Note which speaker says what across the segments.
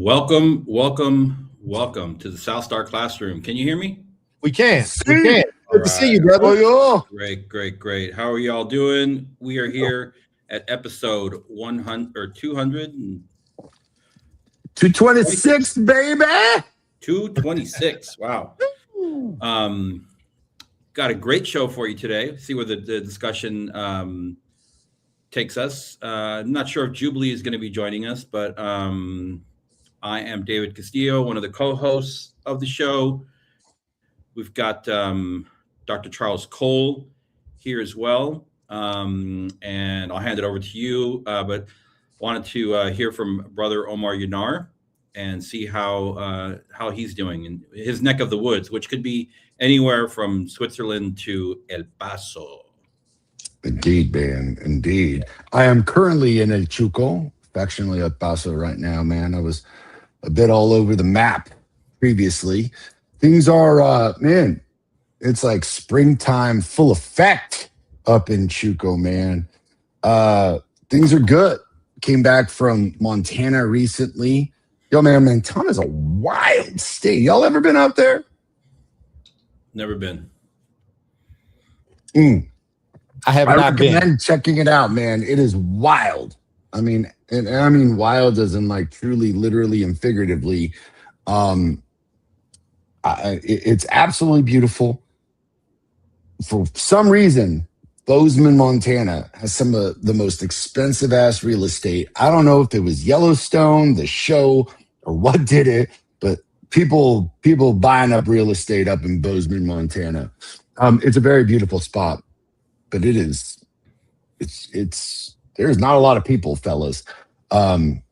Speaker 1: Welcome to the South Star Classroom. Can you hear me?
Speaker 2: We can.
Speaker 3: See?
Speaker 2: We can.
Speaker 1: All
Speaker 2: Good to see
Speaker 1: right.
Speaker 2: you, brother.
Speaker 3: Oh,
Speaker 1: Great. How are y'all doing? We are here at episode 100 or 200 and
Speaker 3: 226, baby.
Speaker 1: 226. Wow. Got a great show for you today. See where the discussion takes us. I'm not sure if Jubilee is going to be joining us, but I am David Castillo, one of the co-hosts of the show. We've got Dr. Charles Cole here as well, and I'll hand it over to you. But wanted to hear from Brother Omar Yanar and see how he's doing in his neck of the woods, which could be anywhere from Switzerland to El Paso.
Speaker 3: Indeed, man. Indeed. I am currently in El Chuco, affectionately El Paso right now, man. I was a bit all over the map previously. Things are, man, it's like springtime full effect up in Chuco, man. Things are good. Came back from Montana recently. Yo, man, Montana's a wild state. Y'all ever been out there?
Speaker 1: Never been.
Speaker 2: I have
Speaker 3: I
Speaker 2: not been.
Speaker 3: recommend checking it out, man. It is wild. I mean, and I mean wild as in like truly, literally, and figuratively. It's absolutely beautiful. For some reason, Bozeman, Montana has some of the most expensive ass real estate. I don't know if it was Yellowstone, the show, or what did it, but people buying up real estate up in Bozeman, Montana. It's a very beautiful spot, but there's not a lot of people, fellas.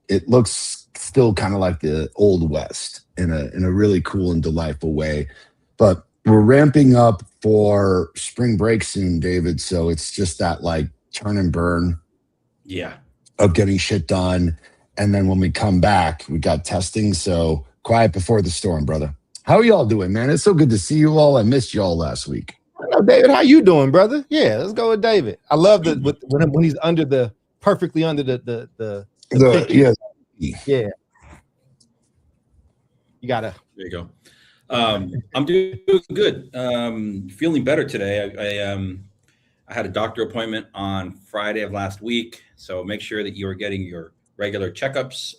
Speaker 3: It looks still kind of like the old West in a really cool and delightful way. But we're ramping up for spring break soon, David. So it's just that like turn and burn of getting shit done. And then when we come back, we got testing. So quiet before the storm, brother. How are y'all doing, man? It's so good to see you all. I missed y'all last week.
Speaker 2: Hello, David. How you doing, brother? Yeah, let's go with David. I love when he's perfectly under the yeah. You gotta.
Speaker 1: There you go. I'm doing good. Feeling better today. I had a doctor appointment on Friday of last week, so make sure that you are getting your regular checkups.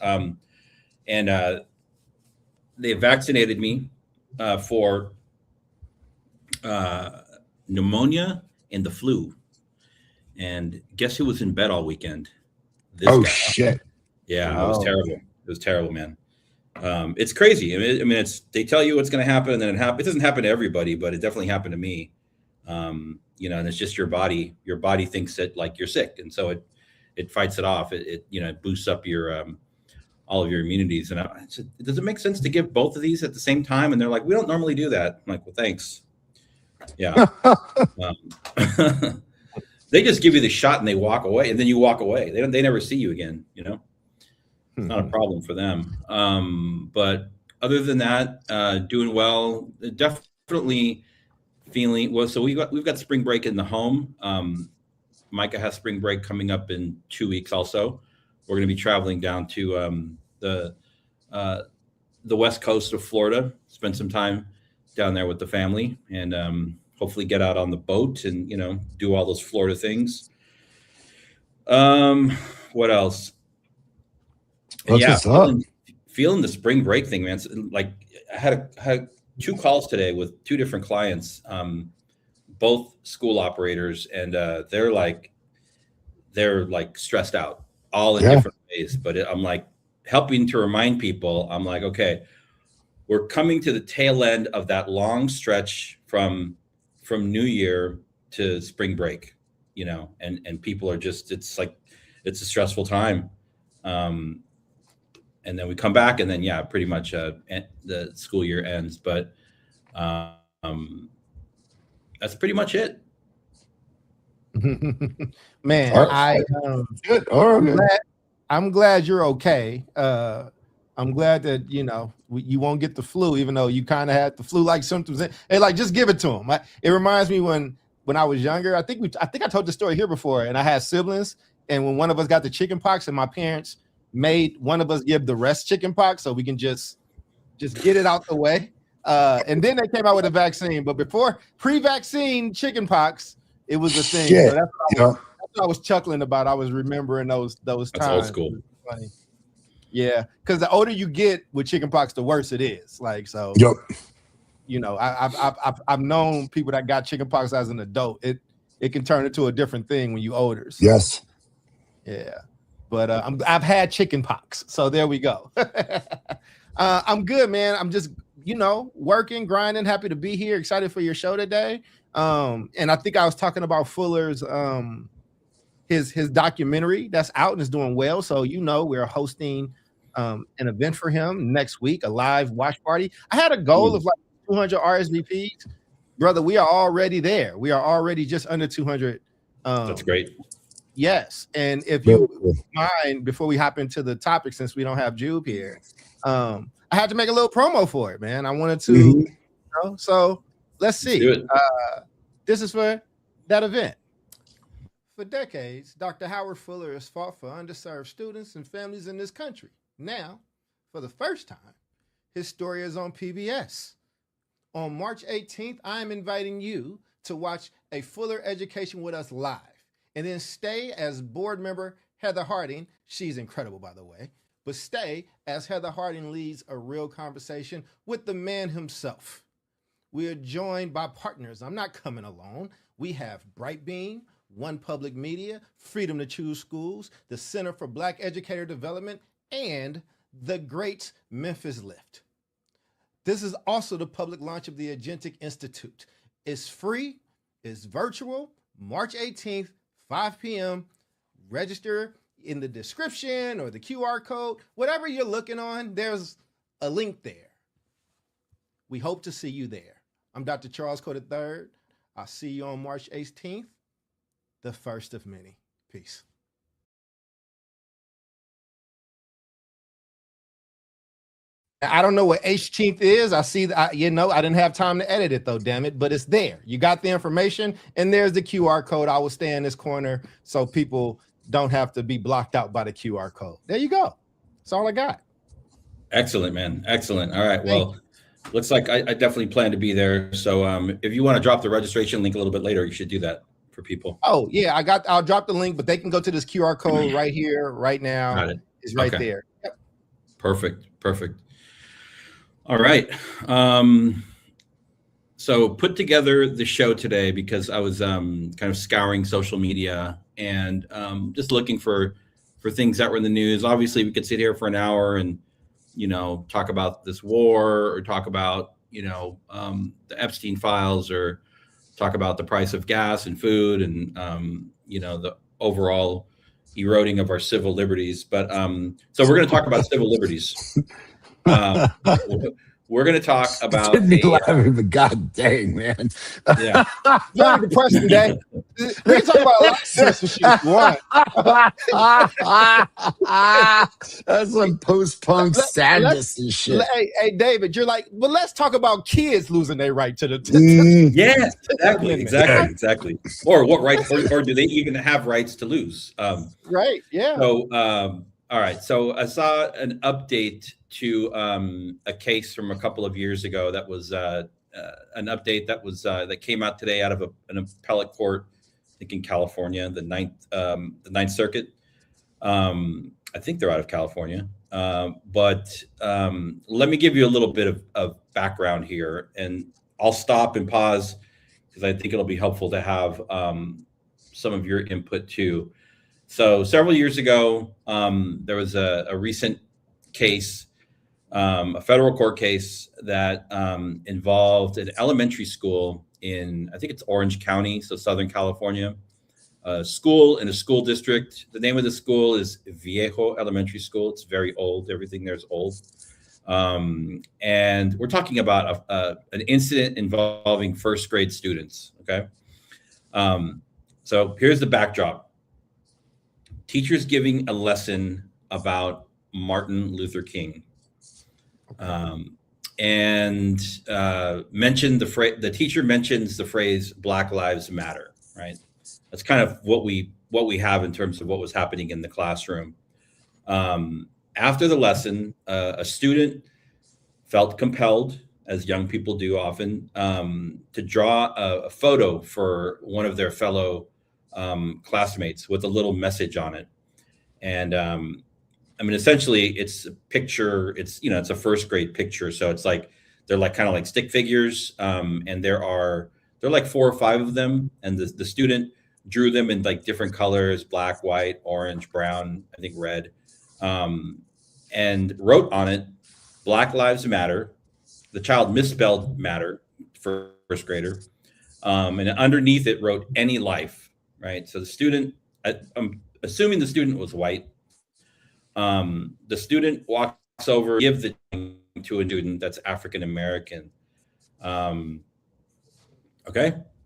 Speaker 1: And they vaccinated me for pneumonia and the flu. And guess who was in bed all weekend?
Speaker 3: This guy. Shit!
Speaker 1: Yeah, it was terrible. It was terrible, man. It's crazy. I mean, they tell you what's going to happen, and then it happens. It doesn't happen to everybody, but it definitely happened to me. And it's just your body. Your body thinks that like you're sick, and so it fights it off. It boosts up your all of your immunities. And I said, does it make sense to give both of these at the same time? And they're like, we don't normally do that. I'm like, well, thanks. Yeah. They just give you the shot and they walk away, and then you walk away. They never see you again. It's not a problem for them. But other than that, doing well. Definitely feeling well. So we've got spring break in the home. Micah has spring break coming up in 2 weeks. Also, we're going to be traveling down to the west coast of Florida. Spend some time down there with the family, and hopefully get out on the boat and do all those Florida things. What else? Feeling the spring break thing, man. Like I had 2 calls today with 2 different clients, both school operators, and they're like stressed out, all in different ways. But I'm like helping to remind people. I'm like, okay, we're coming to the tail end of that long stretch from New Year to spring break, and people are just it's a stressful time. And then we come back, and then pretty much the school year ends. But that's pretty much it.
Speaker 2: Man,
Speaker 3: good.
Speaker 2: I'm glad you're okay. I'm glad that you won't get the flu, even though you kind of had the flu-like symptoms. And like, just give it to them. It reminds me when I was younger. I think I told the story here before, and I had siblings, and when one of us got the chicken pox, and my parents made one of us give the rest chickenpox so we can just get it out the way. And then they came out with a vaccine. But before pre-vaccine chickenpox, it was a thing.
Speaker 3: Shit.
Speaker 2: So that's what I was chuckling about. I was remembering those times.
Speaker 1: That's old school.
Speaker 2: Funny. Yeah, because the older you get with chickenpox, the worse it is. Like, so,
Speaker 3: Yep.
Speaker 2: you know, I've known people that got chickenpox as an adult. It can turn into a different thing when you older. So,
Speaker 3: Yes.
Speaker 2: yeah, but I've had chickenpox, so there we go. I'm good, man. I'm just, you know, working, grinding, happy to be here, excited for your show today. And I think I was talking about Fuller's his documentary that's out and is doing well. So, you know, we're hosting an event for him next week, a live watch party. I had a goal of like 200 RSVPs. Brother, we are already there. We are already just under 200.
Speaker 1: That's great.
Speaker 2: Yes. And if you mind, before we hop into the topic, since we don't have Jube here, I had to make a little promo for it, man. I wanted to, you know, so let's see.
Speaker 1: Let's do it.
Speaker 2: This is for that event. For decades, Dr. Howard Fuller has fought for underserved students and families in this country. Now, for the first time, his story is on PBS. On March 18th, I am inviting you to watch A Fuller Education with us live, and then stay as board member Heather Harding. She's incredible, by the way. But stay as Heather Harding leads a real conversation with the man himself. We are joined by partners. I'm not coming alone. We have Brightbeam, One Public Media, Freedom to Choose Schools, the Center for Black Educator Development, and the great Memphis Lift. This is also the public launch of the Agentic Institute. It's free, it's virtual, March 18th, 5 p.m. Register in the description or the QR code, whatever you're looking on, there's a link there. We hope to see you there. I'm Dr. Charles Cole III. I'll see you on March 18th, the first of many. Peace. I don't know what 18th is. I see that, you know, I didn't have time to edit it though, damn it, but it's there. You got the information and there's the QR code. I will stay in this corner so people don't have to be blocked out by the QR code. There you go. That's all I got.
Speaker 1: Excellent, man. Excellent. All right. Well, looks like I definitely plan to be there. So if you want to drop the registration link a little bit later, you should do that for people.
Speaker 2: Oh yeah, I'll drop the link, but they can go to this QR code right here, right now.
Speaker 1: Got it.
Speaker 2: It's right
Speaker 1: Okay.
Speaker 2: there. Yep.
Speaker 1: Perfect. All right. So put together the show today because I was kind of scouring social media and just looking for things that were in the news. Obviously, we could sit here for an hour and, you know, talk about this war or talk about, you know, the Epstein files or talk about the price of gas and food and, you know, the overall eroding of our civil liberties. But so we're going to talk about civil liberties. We're going to talk about.
Speaker 3: Didn't be laughing, but god dang, man.
Speaker 1: Yeah.
Speaker 2: Very depressing day. We can talk about a lot of censorship if you want.
Speaker 3: That's like post-punk sadness and shit.
Speaker 2: Hey, David, you're like, well, let's talk about kids losing their right to the.
Speaker 1: Yes, exactly. Or what rights, or do they even have rights to lose?
Speaker 2: Right. Yeah.
Speaker 1: So, all right. So I saw an update to a case from a couple of years ago that was an update that was that came out today out of an appellate court, I think in California, the Ninth Circuit. I think they're out of California. But let me give you a little bit of background here, and I'll stop and pause because I think it'll be helpful to have some of your input too. So several years ago, there was a recent case, a federal court case that involved an elementary school in, I think it's Orange County, so Southern California, a school in a school district. The name of the school is Viejo Elementary School. It's very old. Everything there is old. And we're talking about an incident involving first grade students, okay? So here's the backdrop. Teachers giving a lesson about Martin Luther King, and mentioned the teacher mentions the phrase "Black Lives Matter." Right, that's kind of what we have in terms of what was happening in the classroom. After the lesson, a student felt compelled, as young people do often, to draw a photo for one of their fellow classmates with a little message on it. And I mean, essentially, it's a picture. It's it's a first grade picture, so it's like they're like kind of like stick figures, and there are like 4 or 5 of them, and the student drew them in like different colors: black, white, orange, brown, I think red, and wrote on it, "Black Lives Matter." The child misspelled "matter" for first grader, and underneath it wrote "any life." Right. So the student, I'm assuming the student was white. The student walks over, give the to a student that's African American. Okay.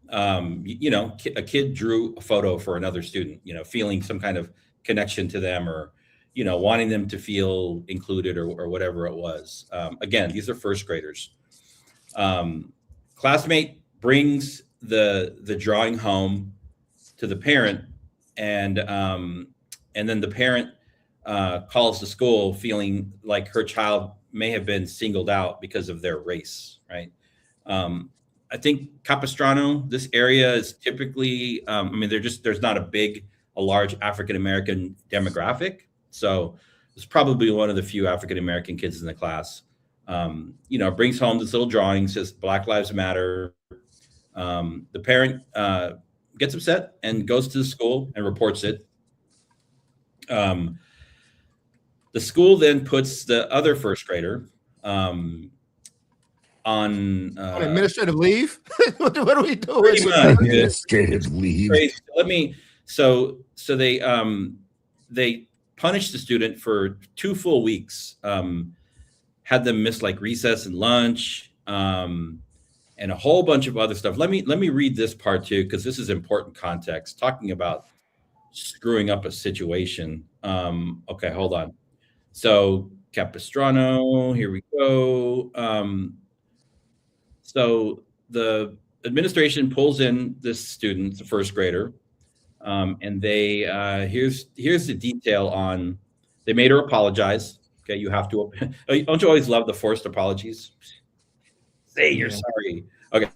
Speaker 1: A kid drew a photo for another student, feeling some kind of connection to them, or, wanting them to feel included, or whatever it was. Again, these are first graders. Classmate brings the drawing home to the parent, and then the parent calls the school, feeling like her child may have been singled out because of their race, right? I think Capistrano, this area is typically, there's not a large African-American demographic. So it's probably one of the few African-American kids in the class. Brings home this little drawing, says "Black Lives Matter." The parent gets upset and goes to the school and reports it. The school then puts the other first grader on
Speaker 2: administrative leave. What are we doing?
Speaker 1: Pretty much.
Speaker 3: Administrative leave.
Speaker 1: So they punished the student for 2 full weeks. Had them miss like recess and lunch, and a whole bunch of other stuff. Let me read this part too, because this is important context, talking about screwing up a situation. Okay, hold on. So Capistrano, here we go. So the administration pulls in this student, the first grader, and they here's the detail on. They made her apologize. Okay, you have to. Don't you always love the forced apologies? Say you're sorry. Okay.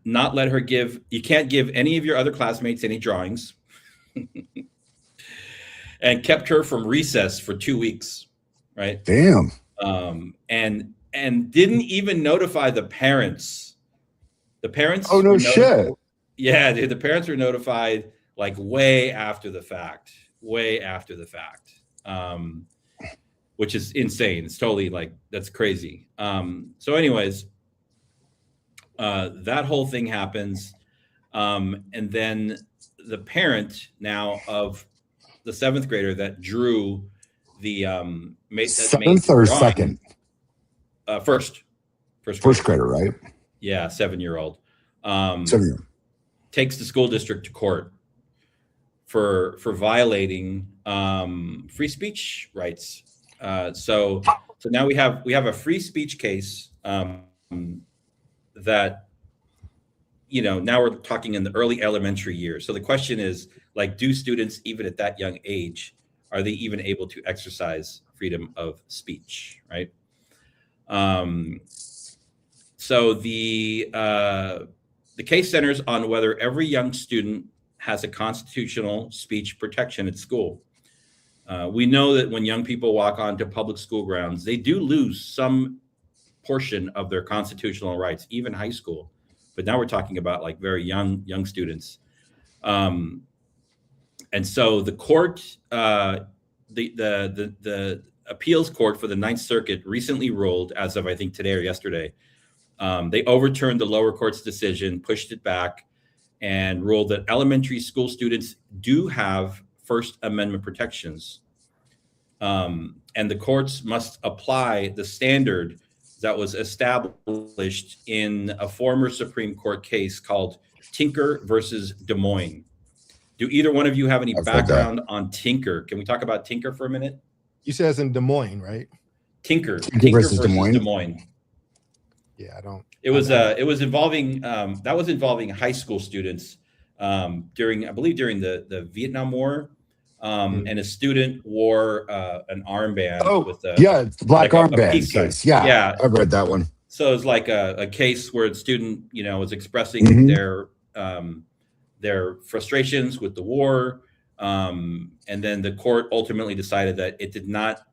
Speaker 1: Not let her give. You can't give any of your other classmates any drawings. And kept her from recess for 2 weeks, right?
Speaker 3: Damn.
Speaker 1: And didn't even notify the parents. The parents.
Speaker 3: Oh no shit.
Speaker 1: Yeah, the parents were notified like way after the fact, which is insane. It's totally like, that's crazy. So anyways, that whole thing happens, and then the parent now of the 7th grader that drew the
Speaker 3: 7th or
Speaker 1: drawing,
Speaker 3: second?
Speaker 1: First
Speaker 3: grader, right?
Speaker 1: Yeah, 7-year-old.
Speaker 3: 7-year-old.
Speaker 1: Takes the school district to court for violating free speech rights. So now we have a free speech case that, now we're talking in the early elementary years. So the question is, like, do students, even at that young age, are they even able to exercise freedom of speech, right? So the case centers on whether every young student has a constitutional speech protection at school. We know that when young people walk onto public school grounds, they do lose some portion of their constitutional rights, even high school. But now we're talking about like very young students. And so the court, the appeals court for the 9th Circuit recently ruled, as of I think today or yesterday, they overturned the lower court's decision, pushed it back, and ruled that elementary school students do have First Amendment protections. And the courts must apply the standard that was established in a former Supreme Court case called Tinker versus Des Moines. Do either one of you have any background on Tinker? Can we talk about Tinker for a minute?
Speaker 2: You said it's in Des Moines, right?
Speaker 1: Tinker
Speaker 3: versus Des Moines.
Speaker 2: Yeah, I don't.
Speaker 1: It was involving involving high school students during the Vietnam War. and a student wore an armband with a
Speaker 3: it's the black
Speaker 1: like a
Speaker 3: armband
Speaker 1: peace sign.
Speaker 3: case. Yeah, I've read that one.
Speaker 1: So it's like a case where the student, was expressing their frustrations with the war, and then the court ultimately decided that it did not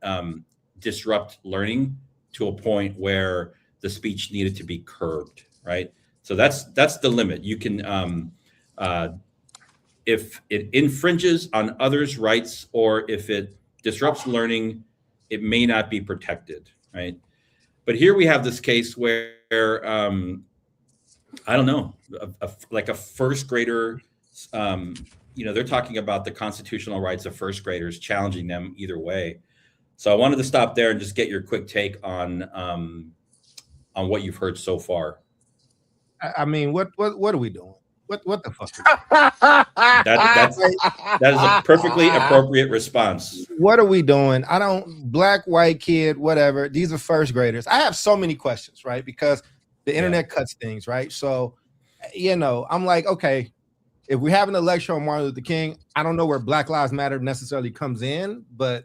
Speaker 1: disrupt learning to a point where the speech needed to be curbed, right? So that's the limit. You can, if it infringes on others' rights or if it disrupts learning, it may not be protected, right? But here we have this case where I don't know, like a first grader, they're talking about the constitutional rights of first graders, challenging them either way. So I wanted to stop there and just get your quick take on what you've heard so far.
Speaker 2: I mean, what are we doing? What the fuck?
Speaker 1: That is a perfectly appropriate response.
Speaker 2: What are we doing? Black, white kid, whatever. These are first graders. I have so many questions, right? Because the internet cuts things, right? So, I'm like, okay, if we have an election on Martin Luther King, I don't know where Black Lives Matter necessarily comes in, but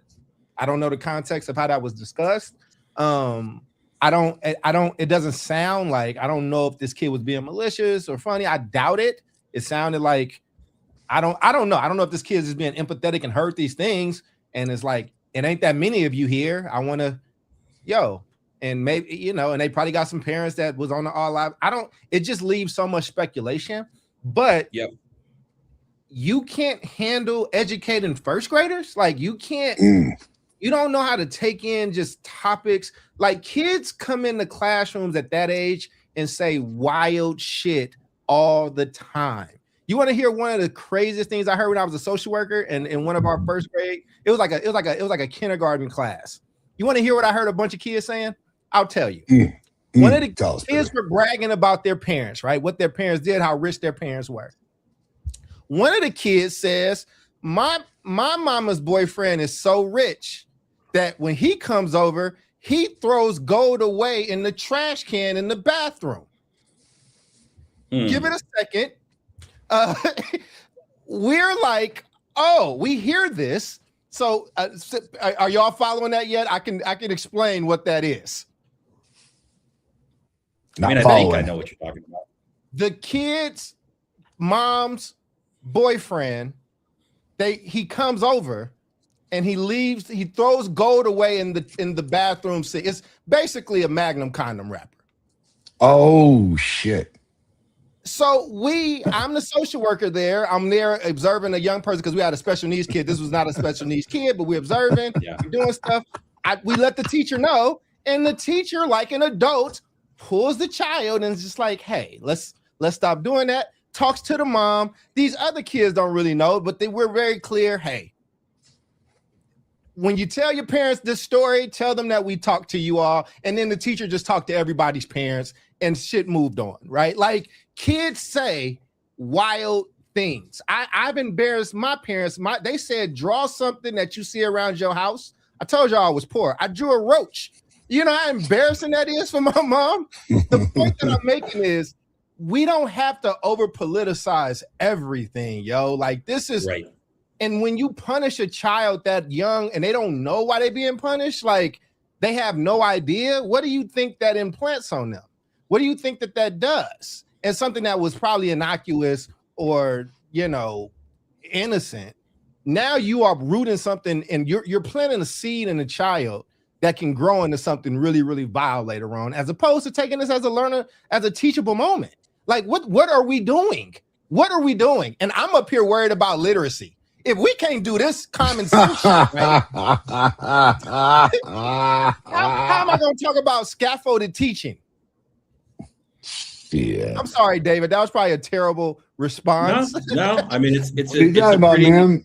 Speaker 2: I don't know the context of how that was discussed. It doesn't sound like, I don't know if this kid was being malicious or funny. I doubt it. It sounded like, I don't know. I don't know if this kid is being empathetic and heard these things. And it's like, it ain't that many of you here. I want to, and maybe, and they probably got some parents that was on the All Live. It just leaves so much speculation, but you can't handle educating first graders. Like you can't, you don't know how to take in just topics. Like kids come in the classrooms at that age and say wild shit all the time. You want to hear one of the craziest things I heard when I was a social worker and in one of our first grade? It was like a kindergarten class. You want to hear what I heard a bunch of kids saying? I'll tell you. One of the kids were bragging about their parents, right? What their parents did, how rich their parents were. One of the kids says, my mama's boyfriend is so rich that when he comes over, he throws gold away in the trash can in the bathroom. Give it a second. We're like, oh, we hear this. So are y'all following that yet? I can explain what that is.
Speaker 1: I think I know what you're talking about. The
Speaker 2: kid's mom's boyfriend, he comes over and he leaves, he throws gold away in the bathroom sink. It's basically a Magnum condom wrapper.
Speaker 3: Oh shit.
Speaker 2: So I'm the social worker there. I'm there observing a young person because we had a special needs kid. This was not a special needs kid, but we're observing, we're doing stuff. We let the teacher know, and the teacher, like an adult, pulls the child and is just like, hey, let's stop doing that. Talks to the mom. These other kids don't really know, but we're very clear. Hey, when you tell your parents this story, tell them that we talked to you all. And then the teacher just talked to everybody's parents and shit moved on, right? Like kids say wild things. I've embarrassed my parents. They said, draw something that you see around your house. I told y'all I was poor. I drew a roach. You know how embarrassing that is for my mom? The point that I'm making is we don't have to over politicize everything, yo. Like this is right. And when you punish a child that young and they don't know why they're being punished, like they have no idea, what do you think that implants on them? What do you think that does? And something that was probably innocuous or, innocent. Now you are rooting something and you're planting a seed in a child that can grow into something really, really vile later on, as opposed to taking this as a learner, as a teachable moment. Like, what are we doing? What are we doing? And I'm up here worried about literacy. If we can't do this common sense shit, right? How am I going to talk about scaffolded teaching?
Speaker 3: Yeah.
Speaker 2: I'm sorry, David. That was probably a terrible response.
Speaker 1: No. I mean, it's
Speaker 3: man.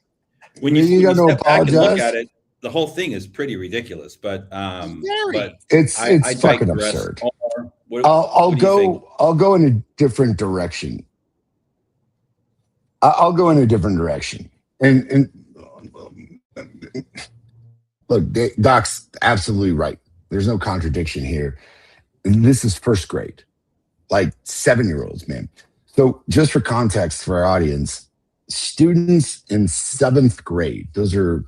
Speaker 1: When you step back and look at it, the whole thing is pretty ridiculous. But
Speaker 3: it's fucking absurd. I'll go in a different direction. I'll go in a different direction. And look, Doc's absolutely right. There's no contradiction here. And this is first grade, like 7-year-olds, man. So just for context for our audience, students in 7th grade, those are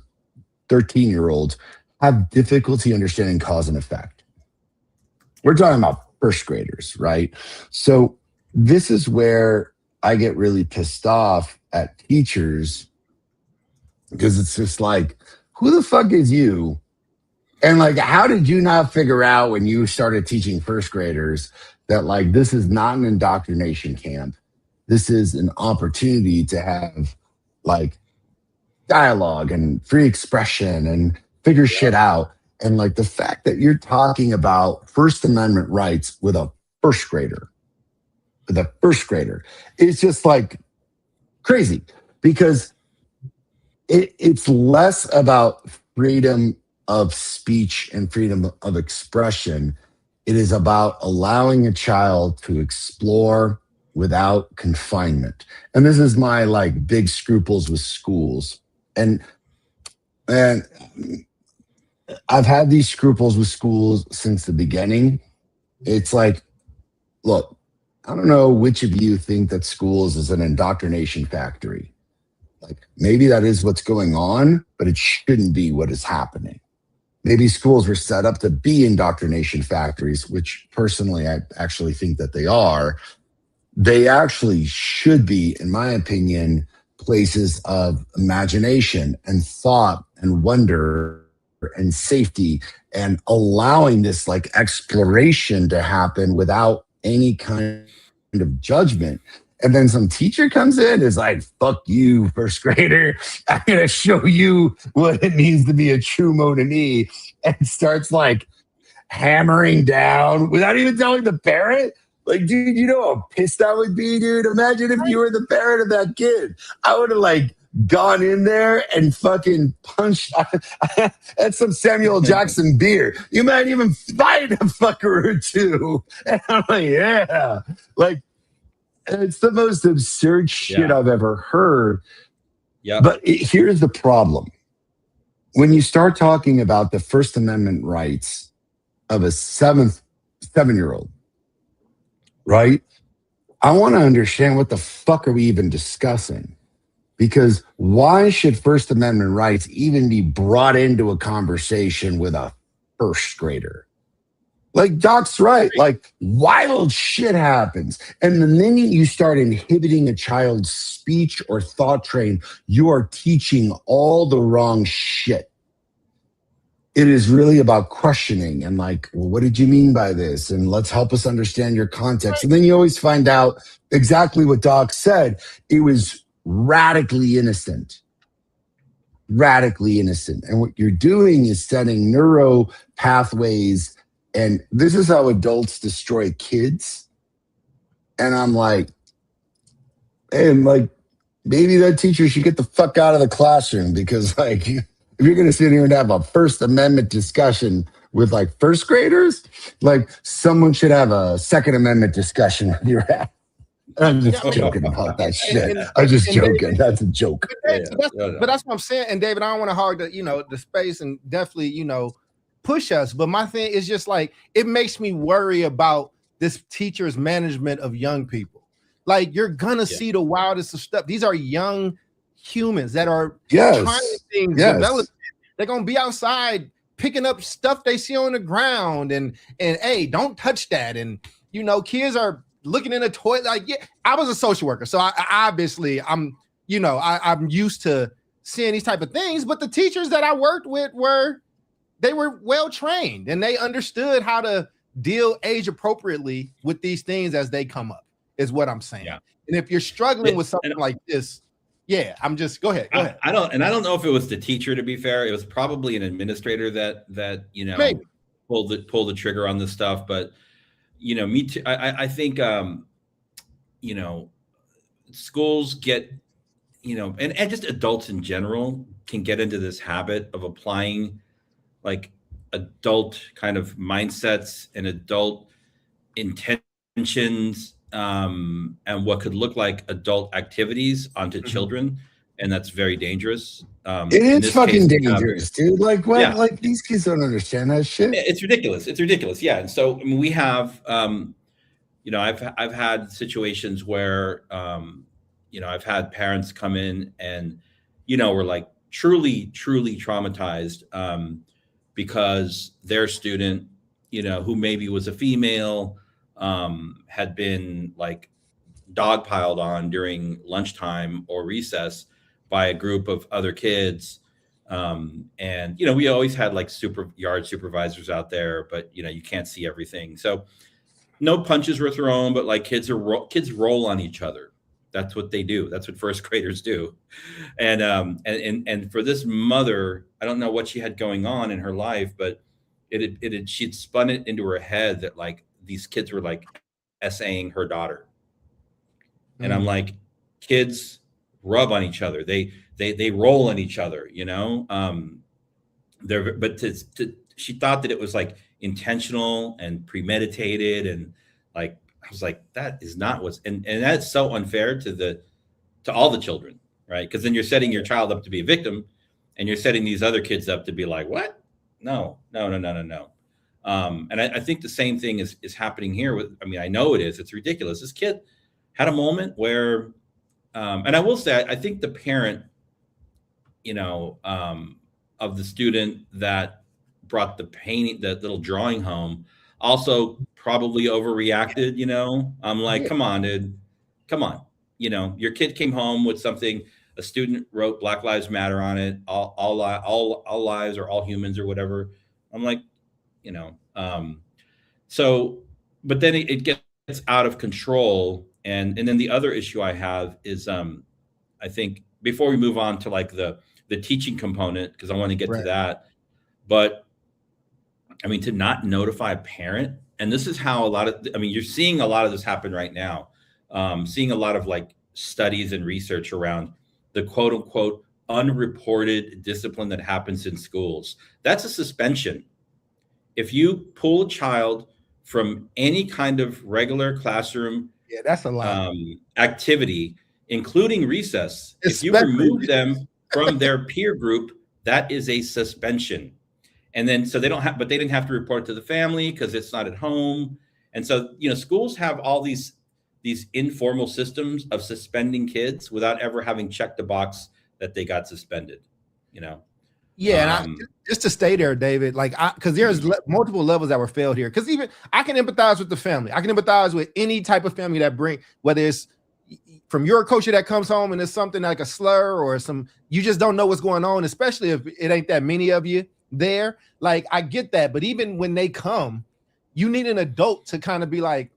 Speaker 3: 13-year-olds, have difficulty understanding cause and effect. We're talking about first graders, right? So this is where I get really pissed off at teachers, because it's just like, who the fuck is you? And like, how did you not figure out when you started teaching first graders that like, this is not an indoctrination camp? This is an opportunity to have like dialogue and free expression and figure shit out. And like the fact that you're talking about First Amendment rights with a first grader, it's just like crazy, because it's less about freedom of speech and freedom of expression. It is about allowing a child to explore without confinement. And this is my like big scruples with schools. And I've had these scruples with schools since the beginning. It's like, look, I don't know which of you think that schools is an indoctrination factory. Like maybe that is what's going on, but it shouldn't be what is happening. Maybe schools were set up to be indoctrination factories, which personally I actually think that they are. They actually should be, in my opinion, places of imagination and thought and wonder and safety, and allowing this like exploration to happen without any kind of judgment. And then some teacher comes in, is like, fuck you, first grader. I'm going to show you what it means to be a true mononee, and starts like hammering down without even telling the parent. Like, dude, you know how pissed I would be, dude? Imagine if you were the parent of that kid. I would have like gone in there and fucking punched at some Samuel Jackson beer. You might even fight a fucker or two. And I'm like, yeah. Like, it's the most absurd shit I've ever heard.
Speaker 1: Yeah.
Speaker 3: But here's the problem. When you start talking about the First Amendment rights of a 7-year-old, right? I want to understand what the fuck are we even discussing? Because why should First Amendment rights even be brought into a conversation with a first grader? Like Doc's right. Like wild shit happens. And the minute you start inhibiting a child's speech or thought train, you are teaching all the wrong shit. It is really about questioning and like, well, what did you mean by this? And let's help us understand your context. And then you always find out exactly what Doc said. It was radically innocent. Radically innocent. And what you're doing is setting neuro pathways. And this is how adults destroy kids. And I'm like, hey, like, maybe that teacher should get the fuck out of the classroom, because like, if you're going to sit here and have a First Amendment discussion with like first graders, like someone should have a Second Amendment discussion with your ass. I'm just joking about that shit. I'm just joking. That's a joke.
Speaker 2: But that's what I'm saying. And David, I don't want to hog the space and definitely, push us. But my thing is just like, it makes me worry about this teacher's management of young people. Like you're going to see the wildest of stuff. These are young humans that are trying things, developing. They're going to be outside picking up stuff they see on the ground and hey, don't touch that. And, kids are looking in the toilet. Like, I was a social worker. So I obviously I'm used to seeing these type of things, but the teachers that I worked with were well trained and they understood how to deal age appropriately with these things as they come up, is what I'm saying. Yeah. And if you're struggling with something like this, go ahead.
Speaker 1: I don't know if it was the teacher, to be fair. It was probably an administrator that
Speaker 2: Maybe.
Speaker 1: pulled the trigger on this stuff. But me too. I think schools get and just adults in general can get into this habit of applying like adult kind of mindsets and adult intentions and what could look like adult activities onto children, and that's very dangerous.
Speaker 3: It is fucking dangerous, dude. Like what? Yeah. Like these kids don't understand that shit.
Speaker 1: It's ridiculous. Yeah, and so we have, I've had situations where, I've had parents come in and, were like truly, truly traumatized because their student, who maybe was a female, had been like dogpiled on during lunchtime or recess by a group of other kids. And, we always had like yard supervisors out there, but, you can't see everything. So no punches were thrown, but like kids roll on each other. That's what they do. That's what first graders do. And for this mother, I don't know what she had going on in her life, but she'd spun it into her head that like these kids were like essaying her daughter. And I'm like, kids rub on each other. They roll on each other, she thought that it was like intentional and premeditated. And like, I was like, that is not and that's so unfair to all the children, right? Because then you're setting your child up to be a victim and you're setting these other kids up to be like, what? No. And I think the same thing is happening here I know it is. It's ridiculous. This kid had a moment where, and I will say, I think the parent, of the student that brought the little drawing home also probably overreacted. I'm like, come on, dude, come on. Your kid came home with something, a student wrote Black Lives Matter on it, all lives or all humans or whatever. I'm like, so, but then it gets out of control. And then the other issue I have is, I think before we move on to like the teaching component, because I want to get to that, but to not notify a parent, and this is how you're seeing a lot of this happen right now, seeing a lot of like studies and research around the quote unquote unreported discipline that happens in schools. That's a suspension. If you pull a child from any kind of regular classroom,
Speaker 2: that's a lot.
Speaker 1: Activity, including recess, if you remove them from their peer group, that is a suspension. And then, so they didn't have to report to the family because it's not at home. And so, schools have all these informal systems of suspending kids without ever having checked the box that they got suspended,
Speaker 2: Yeah, and just to stay there, David, because there's multiple levels that were failed here. Because even I can empathize with the family. I can empathize with any type of family that whether it's from your culture that comes home and it's something like a slur or you just don't know what's going on, especially if it ain't that many of you there. Like, I get that, but even when they come, you need an adult to kind of be like,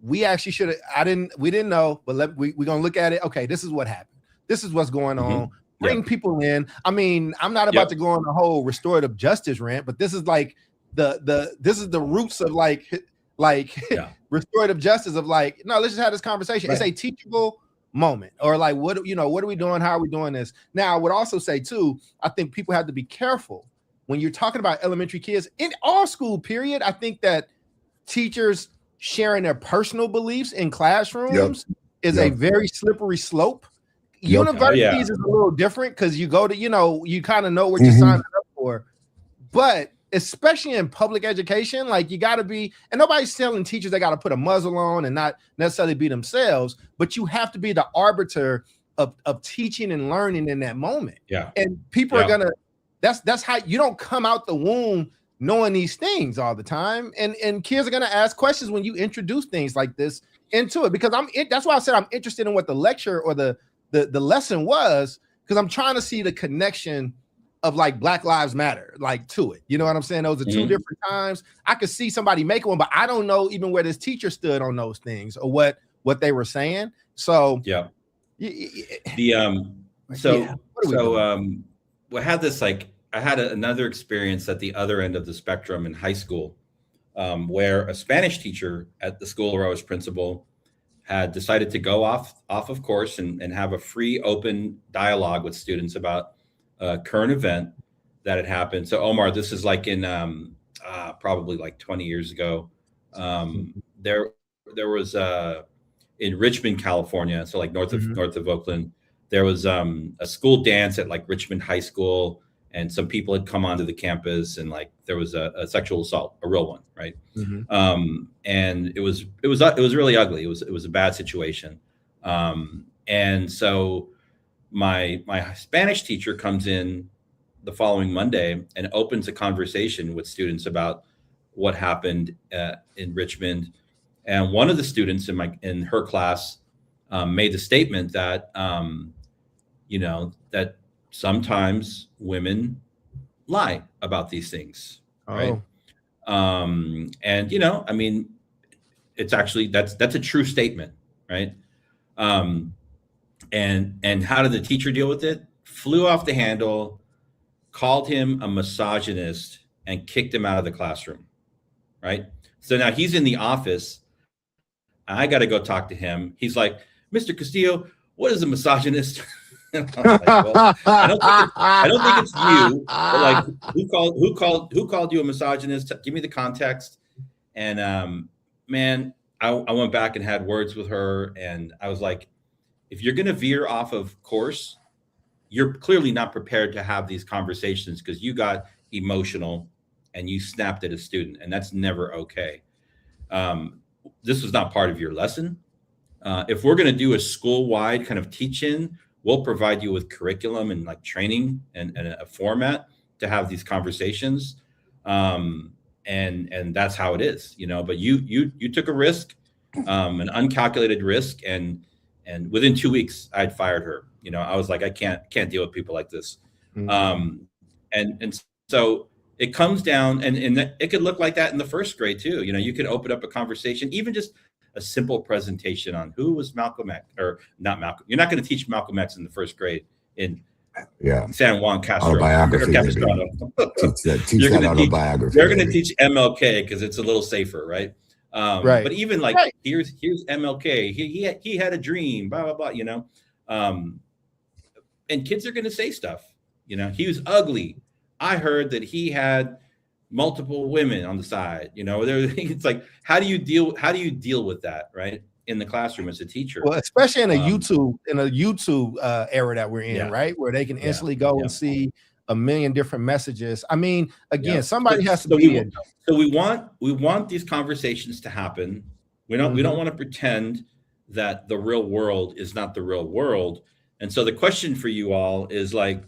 Speaker 2: we actually should have. We didn't know, but we're gonna look at it. Okay, this is what happened. This is what's going on. Bring people in. I'm not about to go on the whole restorative justice rant, but this is like this is the roots of like restorative justice of like, no, let's just have this conversation. It's a teachable moment, or like, what are we doing? How are we doing this? Now, I would also say too, I think people have to be careful when you're talking about elementary kids in all school period. I think that teachers sharing their personal beliefs in classrooms is a very slippery slope. Universities is a little different because you go to, you kind of know what you're signing up for. But especially in public education, like, you got to be, and nobody's telling teachers they got to put a muzzle on and not necessarily be themselves, but you have to be the arbiter of teaching and learning in that moment. Yeah. And people are going to, that's how you don't come out the womb knowing these things all the time. And kids are going to ask questions when you introduce things like this into it, because that's why I said I'm interested in what the lecture or the lesson was, because I'm trying to see the connection of like Black Lives Matter, like, to it. You know what I'm saying? Those are two different times. I could see somebody make one, but I don't know even where this teacher stood on those things or what they were saying. So
Speaker 1: I had another experience at the other end of the spectrum in high school, where a Spanish teacher at the school where I was principal had decided to go off of course and have a free, open dialogue with students about a current event that had happened. So, Omar, this is like in probably like 20 years ago. There was in Richmond, California, so like north of Oakland, there was a school dance at like Richmond High School, and some people had come onto the campus, and like there was a sexual assault, a real one, right? And it was really ugly. It was a bad situation. And so my Spanish teacher comes in the following Monday and opens a conversation with students about what happened in Richmond. And one of the students in her class made the statement that that sometimes women lie about these things, right? And I mean, it's actually that's a true statement, right? And how did the teacher deal with it? Flew off the handle, called him a misogynist, and kicked him out of the classroom, right? So now he's in the office. I got to go talk to him. He's like, Mr. Castillo, what is a misogynist? I was like, well, I don't think it's you. But like, who called you a misogynist? Give me the context. And man, I went back and had words with her, and I was like, if you're going to veer off of course, you're clearly not prepared to have these conversations because you got emotional and you snapped at a student, and that's never okay. This was not part of your lesson. If we're going to do a school-wide kind of teach-in, we'll provide you with curriculum and like training and a format to have these conversations. And that's how it is, but you took a risk, an uncalculated risk. And within 2 weeks I'd fired her. I was like, I can't deal with people like this. Mm-hmm. And so it comes down, and it could look like that in the first grade too. You could open up a conversation, even just a simple presentation on who was Malcolm X, or not Malcolm. You're not going to teach Malcolm X in the first grade in San Juan Castro.
Speaker 3: Autobiography. Teach that autobiography.
Speaker 1: They're going to teach MLK because it's a little safer, right?
Speaker 2: Right.
Speaker 1: But even like here's MLK. He had a dream. Blah blah blah. And kids are going to say stuff. He was ugly. I heard that he had multiple women on the side. It's like, how do you deal with that, right, in the classroom as a teacher?
Speaker 2: Well, especially in a YouTube era that we're in, right, where they can instantly go and see a million different messages. I mean, again, somebody has to be in.
Speaker 1: So we want these conversations to happen. We don't want to pretend that the real world is not the real world. And so the question for you all is like,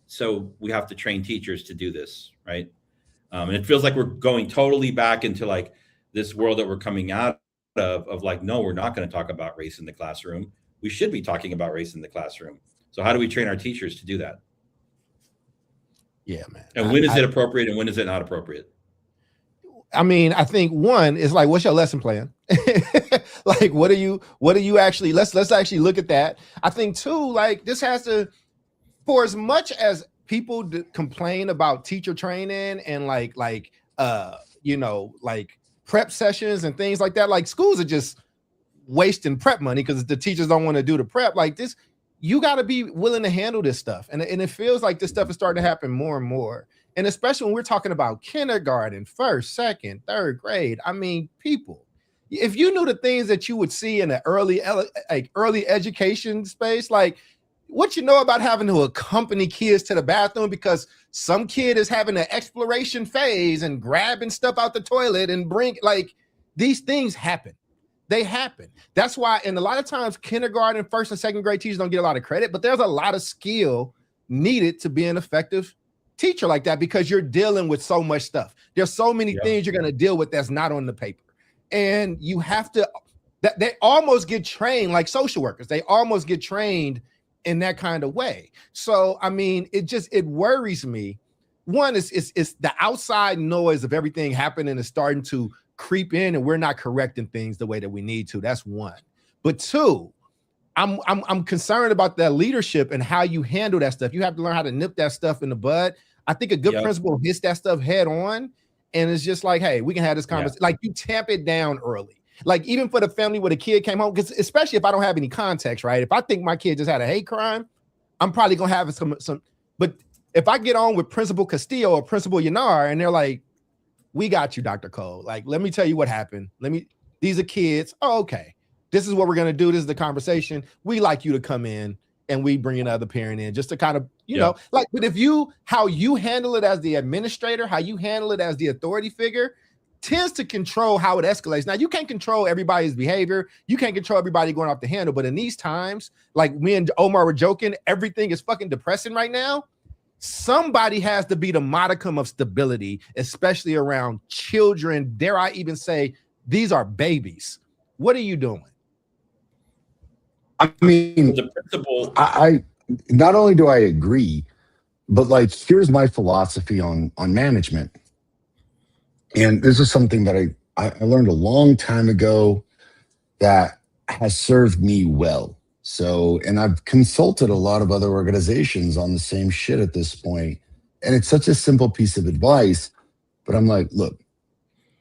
Speaker 1: so we have to train teachers to do this, right? And it feels like we're going totally back into like this world that we're coming out of like, no, we're not going to talk about race in the classroom. We should be talking about race in the classroom. So how do we train our teachers to do that?
Speaker 2: Yeah, man.
Speaker 1: And when is it appropriate and when is it not appropriate?
Speaker 2: I mean, I think one is like, what's your lesson plan? Like, what are you actually, let's actually look at that. I think two, like this has to, for as much as people complain about teacher training and like prep sessions and things like that, like schools are just wasting prep money because the teachers don't want to do the prep. Like this, you got to be willing to handle this stuff. And it feels like this stuff is starting to happen more and more. And especially when we're talking about kindergarten, first, second, third grade. I mean, people, if you knew the things that you would see in the early education space, like what you know about having to accompany kids to the bathroom because some kid is having an exploration phase and grabbing stuff out the toilet and like these things happen. They happen. That's why, and a lot of times kindergarten, first and second grade teachers don't get a lot of credit, but there's a lot of skill needed to be an effective teacher like that because you're dealing with so much stuff. There's so many things you're going to deal with that's not on the paper. And you have to, they almost get trained like social workers. They almost get trained in that kind of way. So, I mean, it worries me. One is the outside noise of everything happening is starting to creep in and we're not correcting things the way that we need to. That's one. But two, I'm concerned about that leadership and how you handle that stuff. You have to learn how to nip that stuff in the bud. I think a good principal hits that stuff head on. And it's just like, hey, we can have this conversation. Like you tamp it down early. Like even for the family where the kid came home, because especially if I don't have any context, right? If I think my kid just had a hate crime, I'm probably gonna have some. But if I get on with Principal Castillo or Principal Yanar and they're like, we got you, Dr. Cole. Like, let me tell you what happened. These are kids. Oh, okay. This is what we're gonna do. This is the conversation. We like you to come in and we bring another parent in just to kind of, you know, like, but how you handle it as the administrator, how you handle it as the authority figure, tends to control how it escalates. Now, you can't control everybody's behavior. You can't control everybody going off the handle. But in these times, like me and Omar were joking, everything is fucking depressing right now. Somebody has to be the modicum of stability, especially around children. Dare I even say, these are babies. What are you doing?
Speaker 3: I mean,
Speaker 1: The principle.
Speaker 3: I not only do I agree, but like, here's my philosophy on management. And this is something that I learned a long time ago that has served me well. So, and I've consulted a lot of other organizations on the same shit at this point. And it's such a simple piece of advice, but I'm like, look,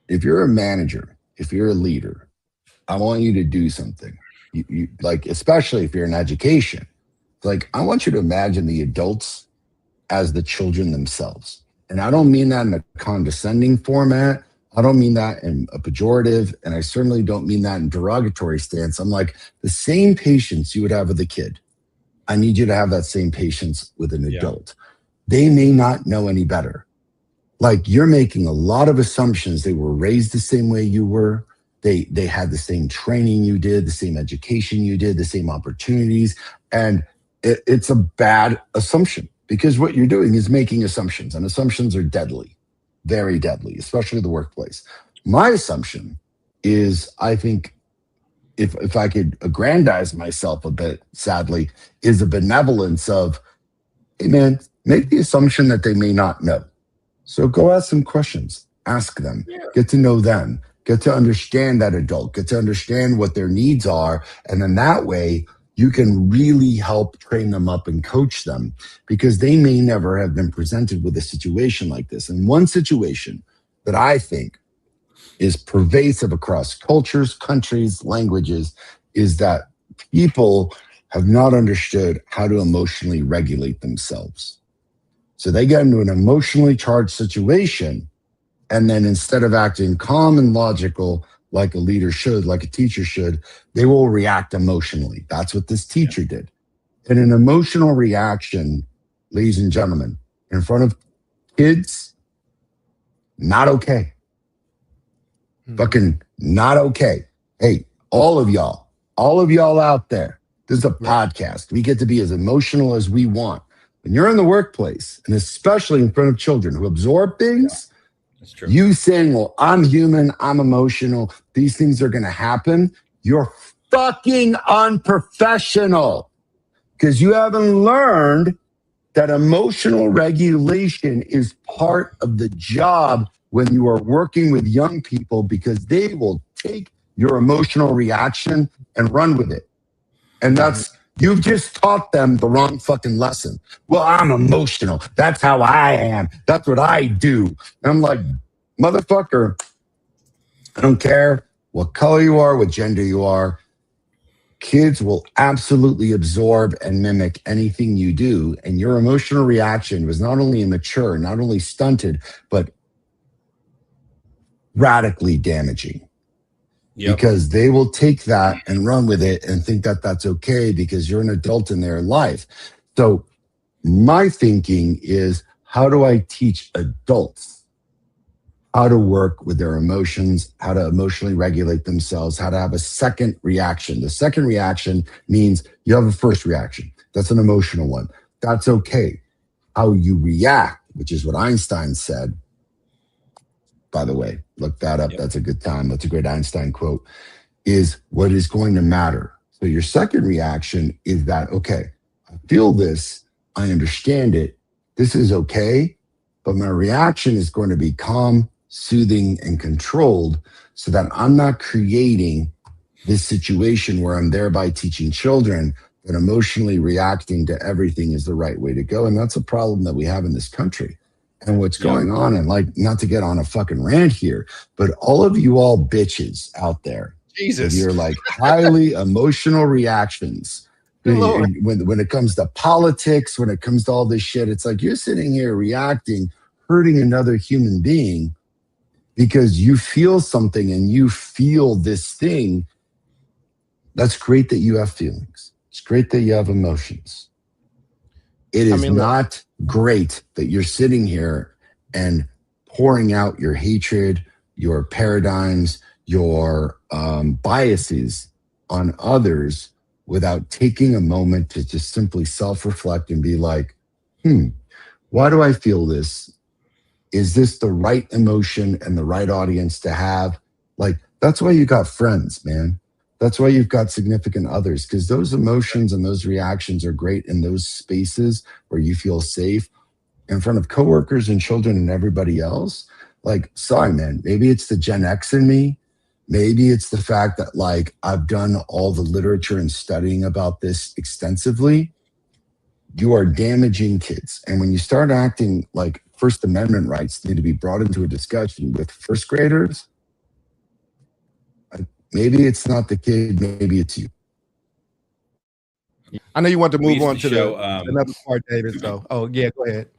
Speaker 3: if you're a manager, if you're a leader, I want you to do something. You like, especially if you're in education, like, I want you to imagine the adults as the children themselves. And I don't mean that in a condescending format. I don't mean that in a pejorative. And I certainly don't mean that in derogatory stance. I'm like, the same patience you would have with a kid, I need you to have that same patience with an adult. They may not know any better. Like, you're making a lot of assumptions. They were raised the same way you were. They had the same training you did, the same education you did, the same opportunities. And it's a bad assumption, because what you're doing is making assumptions, and assumptions are deadly, very deadly, especially the workplace. My assumption is, I think, if I could aggrandize myself a bit, sadly, is a benevolence of, hey man, make the assumption that they may not know. So go ask some questions, ask them, get to know them, get to understand that adult, get to understand what their needs are. And then that way you can really help train them up and coach them, because they may never have been presented with a situation like this. And one situation that I think is pervasive across cultures, countries, languages, is that people have not understood how to emotionally regulate themselves. So they get into an emotionally charged situation, and then instead of acting calm and logical like a leader should, like a teacher should, they will react emotionally. That's what this teacher did. And an emotional reaction, ladies and gentlemen, in front of kids, not okay. Fucking not okay. Hey, all of y'all out there, this is a podcast. We get to be as emotional as we want. When you're in the workplace, and especially in front of children who absorb things,
Speaker 1: That's true.
Speaker 3: you saying, well, I'm human, I'm emotional, these things are going to happen, you're fucking unprofessional, because you haven't learned that emotional regulation is part of the job when you are working with young people, because they will take your emotional reaction and run with it. And you've just taught them the wrong fucking lesson. Well, I'm emotional. That's how I am. That's what I do. And I'm like, motherfucker, I don't care what color you are, what gender you are. Kids will absolutely absorb and mimic anything you do. And your emotional reaction was not only immature, not only stunted, but radically damaging.
Speaker 1: Yep.
Speaker 3: Because they will take that and run with it and think that that's okay because you're an adult in their life. So my thinking is, how do I teach adults how to work with their emotions, how to emotionally regulate themselves, how to have a second reaction? The second reaction means you have a first reaction. That's an emotional one. That's okay. How you react, which is what Einstein said, by the way, look that up. Yep. That's a good time. That's a great Einstein quote, is what is going to matter. So your second reaction is that, okay, I feel this, I understand it, this is okay, but my reaction is going to be calm, soothing, and controlled, so that I'm not creating this situation where I'm thereby teaching children that emotionally reacting to everything is the right way to go. And that's a problem that we have in this country. And what's going on, and like, not to get on a fucking rant here, but all of you all bitches out there,
Speaker 2: Jesus,
Speaker 3: you're like highly emotional reactions. When it comes to politics, when it comes to all this shit, it's like you're sitting here reacting, hurting another human being because you feel something and you feel this thing. That's great that you have feelings. It's great that you have emotions. It is not great that you're sitting here and pouring out your hatred, your paradigms, your biases on others without taking a moment to just simply self-reflect and be like, why do I feel this? Is this the right emotion and the right audience to have? Like, that's why you got friends, man. That's why you've got significant others, because those emotions and those reactions are great in those spaces where you feel safe in front of coworkers and children and everybody else. Like, sorry, man, maybe it's the Gen X in me. Maybe it's the fact that like I've done all the literature and studying about this extensively. You are damaging kids. And when you start acting like First Amendment rights need to be brought into a discussion with first graders, maybe it's not the kid, maybe it's you.
Speaker 2: I know you want to
Speaker 1: We
Speaker 2: move
Speaker 1: used
Speaker 2: on
Speaker 1: to
Speaker 2: to
Speaker 1: show,
Speaker 2: another part, David. So, yeah, go ahead.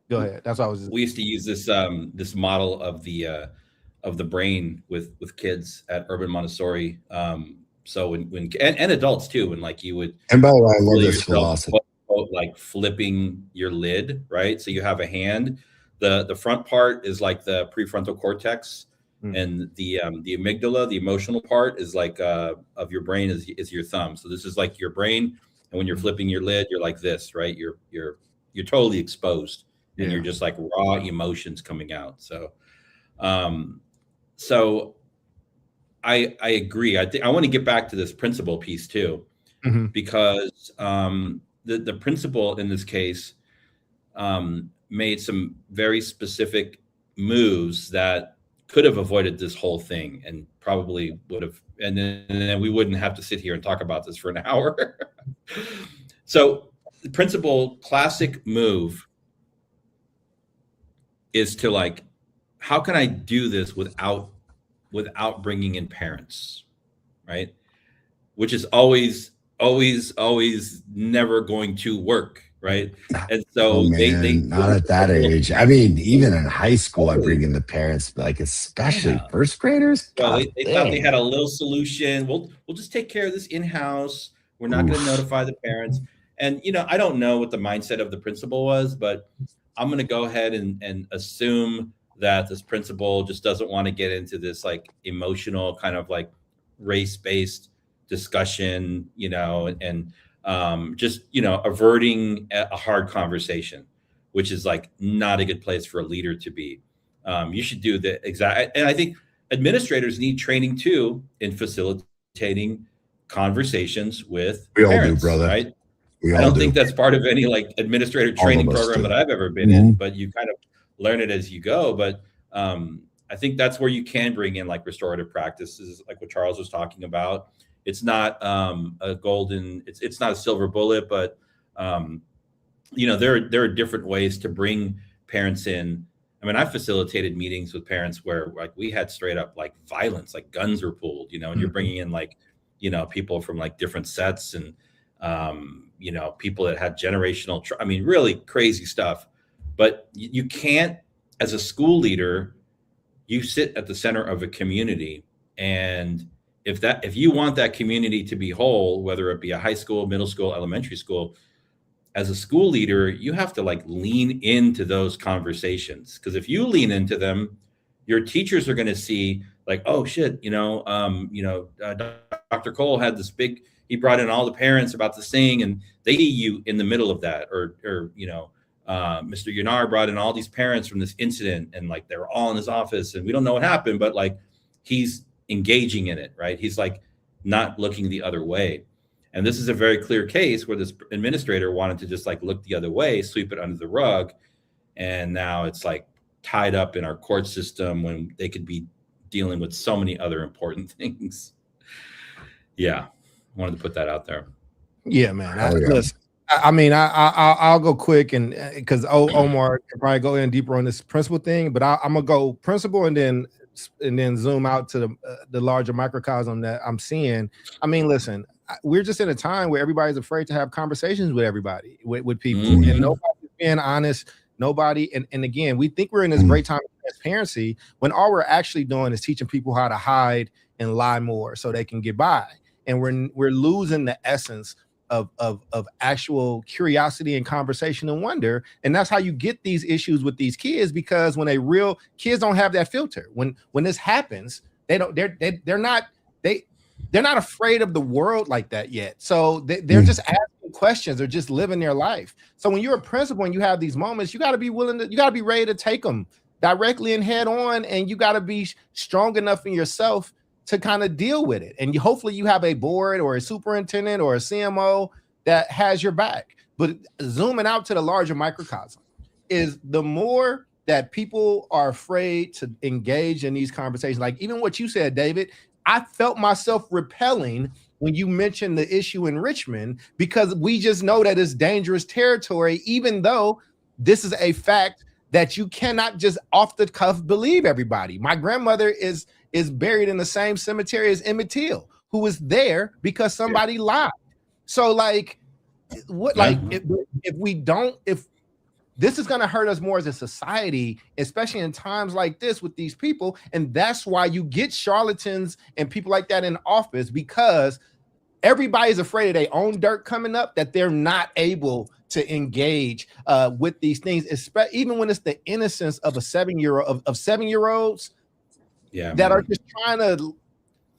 Speaker 2: Go ahead. That's what I was just.
Speaker 1: We used to use this this model of the brain with kids at Urban Montessori. So when and adults too, when like you would,
Speaker 3: And by the way, I love
Speaker 1: feel
Speaker 3: this
Speaker 1: yourself,
Speaker 3: philosophy.
Speaker 1: quote, like flipping your lid, right? So you have a hand. The front part is like the prefrontal cortex, and the amygdala, the emotional part, is like of your brain is your thumb. So this is like your brain, and when you're flipping your lid, you're like this, right? You're totally exposed, and you're just like raw emotions coming out. So, so I agree. I think I want to get back to this principle piece too, because the principal in this case made some very specific moves that could have avoided this whole thing, and probably would have, and then we wouldn't have to sit here and talk about this for an hour. So the principal classic move is to like, how can I do this without bringing in parents, right? Which is always never going to work, right? And so they
Speaker 3: not at that age. I mean, even in high school, I bring in the parents, like especially first graders.
Speaker 1: Well, they thought they had a little solution. We'll just take care of this in-house. We're not going to notify the parents. And I don't know what the mindset of the principal was, but I'm going to go ahead and assume that this principal just doesn't want to get into this like emotional kind of like race-based discussion, and just averting a hard conversation, which is like not a good place for a leader to be. You should do the exact, and I think administrators need training too in facilitating conversations with parents,
Speaker 3: all do, brother.
Speaker 1: Right? I don't think that's part of any like administrator training program that I've ever been in, but you kind of learn it as you go. But I think that's where you can bring in like restorative practices, like what Charles was talking about. It's not a golden, it's not a silver bullet, but there are different ways to bring parents in. I mean, I facilitated meetings with parents where like we had straight up like violence, like guns were pulled, and you're bringing in like, people from like different sets, and people that had generational, I mean, really crazy stuff. But you can't, as a school leader, you sit at the center of a community, and if you want that community to be whole, whether it be a high school, middle school, elementary school, as a school leader, you have to like lean into those conversations, because if you lean into them, your teachers are going to see like, oh shit, Dr. Cole had this big, he brought in all the parents about this thing, and they see you in the middle of that, or Mr. Yanar brought in all these parents from this incident, and like they're all in his office, and we don't know what happened, but like he's engaging in it, right? He's like not looking the other way. And this is a very clear case where this administrator wanted to just like look the other way, sweep it under the rug, and now it's like tied up in our court system when they could be dealing with so many other important things. Yeah, I wanted to put that out there.
Speaker 2: Yeah, man. Listen, I mean, I'll go quick, and because Omar can probably go in deeper on this principle thing, but I'm gonna go principle and then zoom out to the larger microcosm that I'm seeing. I mean, listen, we're just in a time where everybody's afraid to have conversations with everybody, with people, and nobody's being honest. Nobody, and again, we think we're in this great time of transparency when all we're actually doing is teaching people how to hide and lie more so they can get by, and we're losing the essence of actual curiosity and conversation and wonder. And that's how you get these issues with these kids, because when kids don't have that filter. When this happens, they're not afraid of the world like that yet. So they're just asking questions. They're just living their life. So when you're a principal and you have these moments, you got to be ready to take them directly and head on. And you got to be strong enough in yourself to kind of deal with it. And hopefully you have a board or a superintendent or a CMO that has your back. But zooming out to the larger microcosm is the more that people are afraid to engage in these conversations. Like even what you said, David, I felt myself repelling when you mentioned the issue in Richmond, because we just know that it's dangerous territory, even though this is a fact that you cannot just off the cuff believe everybody. My grandmother is buried in the same cemetery as Emmett Till, who was there because somebody lied. So like, what? Like, if this is going to hurt us more as a society, especially in times like this with these people, and that's why you get charlatans and people like that in office, because everybody's afraid of their own dirt coming up, that they're not able to engage with these things, even when it's the innocence of a 7-year-old of 7-year-olds.
Speaker 1: Yeah,
Speaker 2: that are just trying to,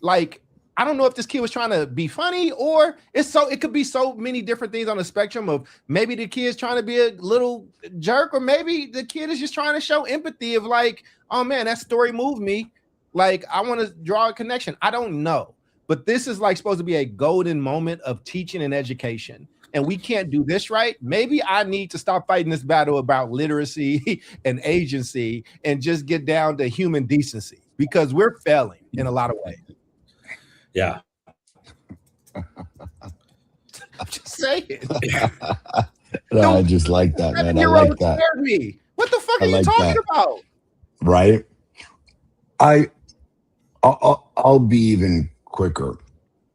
Speaker 2: like, I don't know if this kid was trying to be funny, or it could be so many different things on the spectrum of maybe the kid's trying to be a little jerk, or maybe the kid is just trying to show empathy of like, oh man, that story moved me. Like, I want to draw a connection. I don't know. But this is like supposed to be a golden moment of teaching and education. And we can't do this right. Maybe I need to stop fighting this battle about literacy and agency and just get down to human decency, because we're failing in a lot of ways.
Speaker 1: Yeah.
Speaker 2: I'm just saying.
Speaker 3: No, I just like that, man. I like that.
Speaker 2: Me. What the fuck are you talking about?
Speaker 3: Right. I'll be even quicker.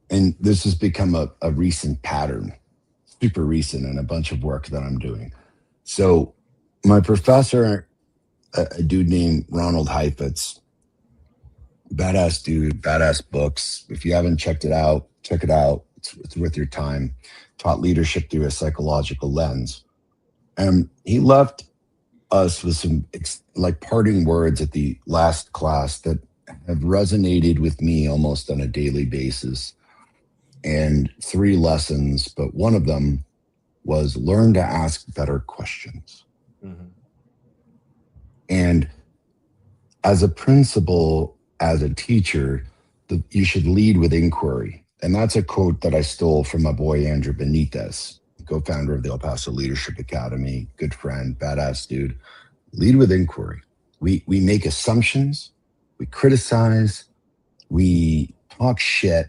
Speaker 3: And this has become a recent pattern, super recent, in a bunch of work that I'm doing. So my professor, a dude named Ronald Heifetz, badass dude, badass books. If you haven't checked it out, check it out. It's worth your time. Taught leadership through a psychological lens. And he left us with some like parting words at the last class that have resonated with me almost on a daily basis. And 3 lessons, but one of them was learn to ask better questions. Mm-hmm. And as a principal, as a teacher, you should lead with inquiry. And that's a quote that I stole from my boy, Andrew Benitez, co-founder of the El Paso Leadership Academy, good friend, badass dude. Lead with inquiry. We make assumptions, we criticize, we talk shit.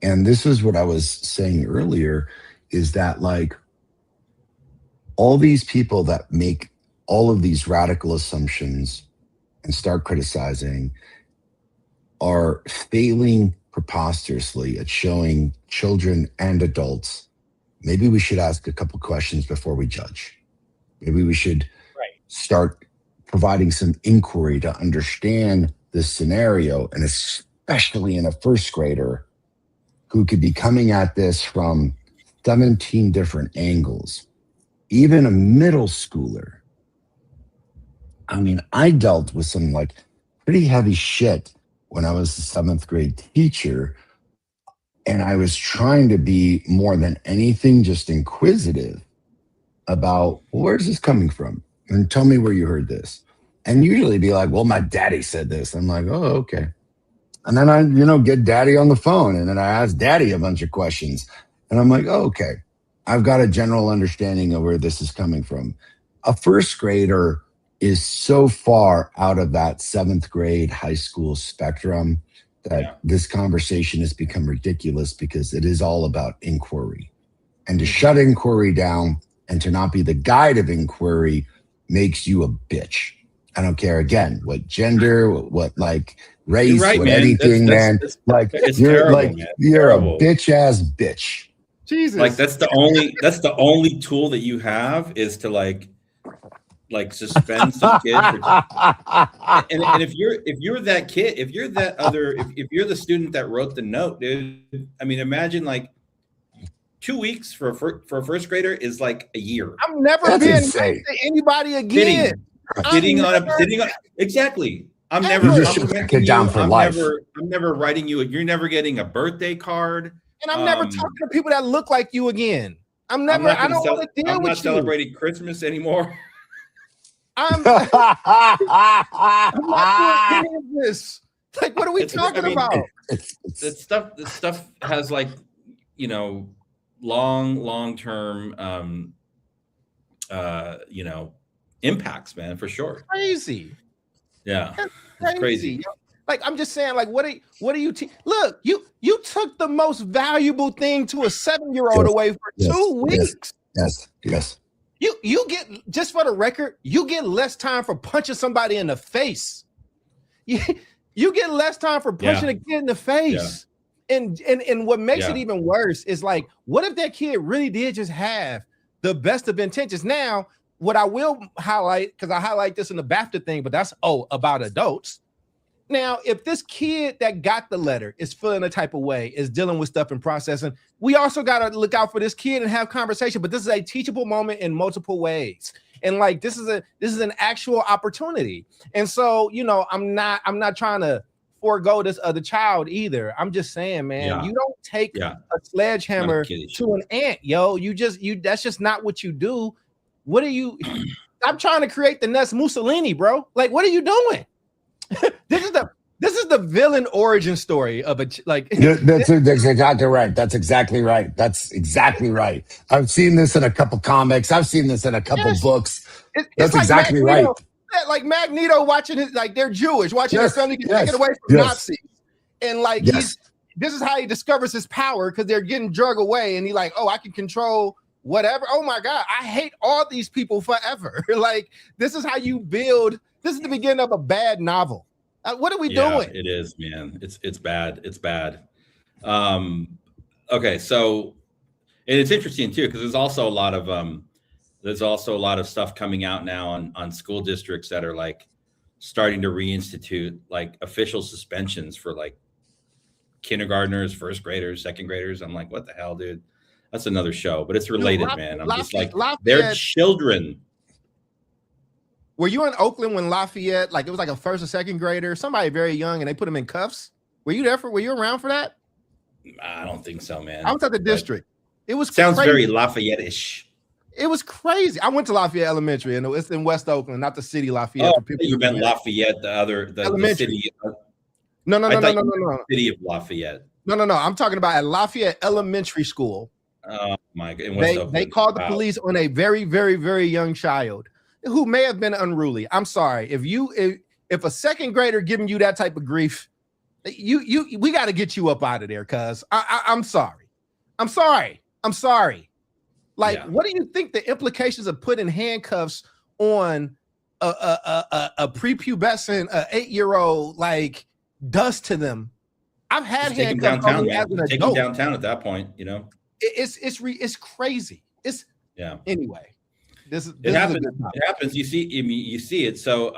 Speaker 3: And this is what I was saying earlier, is that like all these people that make all of these radical assumptions and start criticizing are failing preposterously at showing children and adults, maybe we should ask a couple questions before we judge. Maybe we should start providing some inquiry to understand this scenario, and especially in a first grader who could be coming at this from 17 different angles. Even a middle schooler. I mean, I dealt with some like pretty heavy shit when I was a 7th grade teacher, and I was trying to be more than anything just inquisitive about, well, where's this coming from? And tell me where you heard this. And usually be like, well, my daddy said this. I'm like, oh, okay. And then I, get daddy on the phone, and then I ask daddy a bunch of questions. And I'm like, oh, okay, I've got a general understanding of where this is coming from. A first grader is so far out of that 7th grade high school spectrum that this conversation has become ridiculous, because it is all about inquiry. And to shut inquiry down and to not be the guide of inquiry makes you a bitch. I don't care, again, what gender, what like race, what man. Anything, man. Like you're terrible, like man. You're terrible. A bitch ass bitch.
Speaker 1: Jesus. Like that's the only tool that you have is to like suspend some kid. And if you're that kid, if you're that other, if you're the student that wrote the note, dude, I mean, imagine like 2 weeks for a first grader is like a year.
Speaker 2: I'm never
Speaker 3: That's
Speaker 2: being
Speaker 3: insane.
Speaker 2: nice to anybody again.
Speaker 1: Exactly. I'm
Speaker 2: You
Speaker 1: never
Speaker 2: just
Speaker 3: should
Speaker 1: complimenting
Speaker 3: take it down
Speaker 1: you.
Speaker 3: for
Speaker 1: I'm
Speaker 3: life.
Speaker 1: never writing you. You're never getting a birthday card.
Speaker 2: And I'm never talking to people that look like you again. I don't want to deal
Speaker 1: I'm
Speaker 2: with
Speaker 1: not
Speaker 2: you.
Speaker 1: celebrating Christmas anymore.
Speaker 2: I'm not doing any of this. Like, what are we talking about?
Speaker 1: This stuff has like, you know, long-term, you know, impacts, man, for sure.
Speaker 2: Crazy.
Speaker 1: Yeah,
Speaker 2: That's
Speaker 1: crazy.
Speaker 2: Like, I'm just saying, like, what are you look, you took the most valuable thing to a 7-year-old away for 2 weeks.
Speaker 3: Yes.
Speaker 2: You get, just for the record, you get less time for punching somebody in the face. You get less time for punching a kid in the face. And what makes it even worse is, like, what if that kid really did just have the best of intentions? Now, what I will highlight, because I highlight this in the BAFTA thing, but that's about adults. Now, if this kid that got the letter is feeling a type of way, is dealing with stuff and processing, we also got to look out for this kid and have conversation. But this is a teachable moment in multiple ways. And like, this is an actual opportunity. And so, you know, I'm not trying to forego this other child either. I'm just saying, man, you don't take a sledgehammer to an ant, yo. That's just not what you do. What are you? I'm trying to create the next Mussolini, bro. Like, what are you doing? This is the villain origin story of That's
Speaker 3: exactly right. That's exactly right. I've seen this in a couple comics. I've seen this in a couple books. That's like exactly
Speaker 2: Magneto,
Speaker 3: right.
Speaker 2: Like Magneto watching his, like, they're Jewish, watching his family get taken away from Nazis. And like, this is how he discovers his power, because they're getting drug away. And he like, oh, I can control whatever. Oh my God, I hate all these people forever. Like, this is how you build. This is the beginning of a bad novel. What are we doing?
Speaker 1: It is, man. It's bad. It's bad. Okay, so, and it's interesting too, because there's also a lot of stuff coming out now on school districts that are like starting to reinstitute like official suspensions for like kindergartners, first graders, second graders. I'm like, what the hell, dude? That's another show, but it's related, man. I'm just like, they're children.
Speaker 2: Were you in Oakland when Lafayette, like, it was like a first or second grader, somebody very young, and they put him in cuffs? Were you around for that?
Speaker 1: I don't think so, man.
Speaker 2: I was at the district. It was
Speaker 1: sounds
Speaker 2: crazy.
Speaker 1: very Lafayette-ish.
Speaker 2: It was crazy. I went to Lafayette Elementary, and it's in West Oakland, not the city Lafayette.
Speaker 1: Oh, you meant Lafayette, the city.
Speaker 2: No.
Speaker 1: City of Lafayette.
Speaker 2: No. I'm talking about at Lafayette Elementary School.
Speaker 1: Oh my God!
Speaker 2: They called the police on a very, very, very young child who may have been unruly. I'm sorry if a second grader giving you that type of grief, we got to get you up out of there, cuz I'm sorry. Like, what do you think the implications of putting handcuffs on a prepubescent 8-year-old like does to them? I've had handcuffs on me as an adult.
Speaker 1: Take them downtown at that point, you know.
Speaker 2: It's crazy. Anyway.
Speaker 1: It happens. You see it. So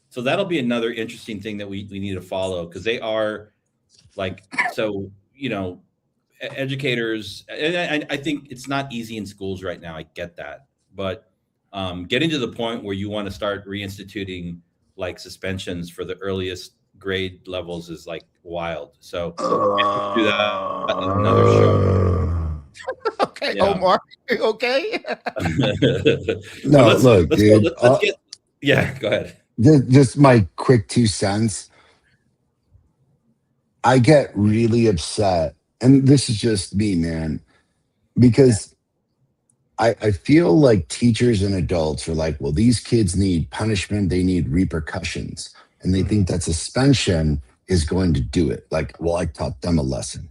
Speaker 1: so that'll be another interesting thing that we need to follow, because they are like, so, you know, educators, and I think it's not easy in schools right now. I get that, but getting to the point where you want to start reinstituting like suspensions for the earliest grade levels is like wild. So do that another show.
Speaker 2: Okay, yeah. Omar. Okay.
Speaker 3: No, look, dude.
Speaker 1: Go ahead.
Speaker 3: Just my quick 2 cents. I get really upset, and this is just me, man, because I feel like teachers and adults are like, well, these kids need punishment, they need repercussions, and they think that suspension is going to do it. Like, well, I taught them a lesson.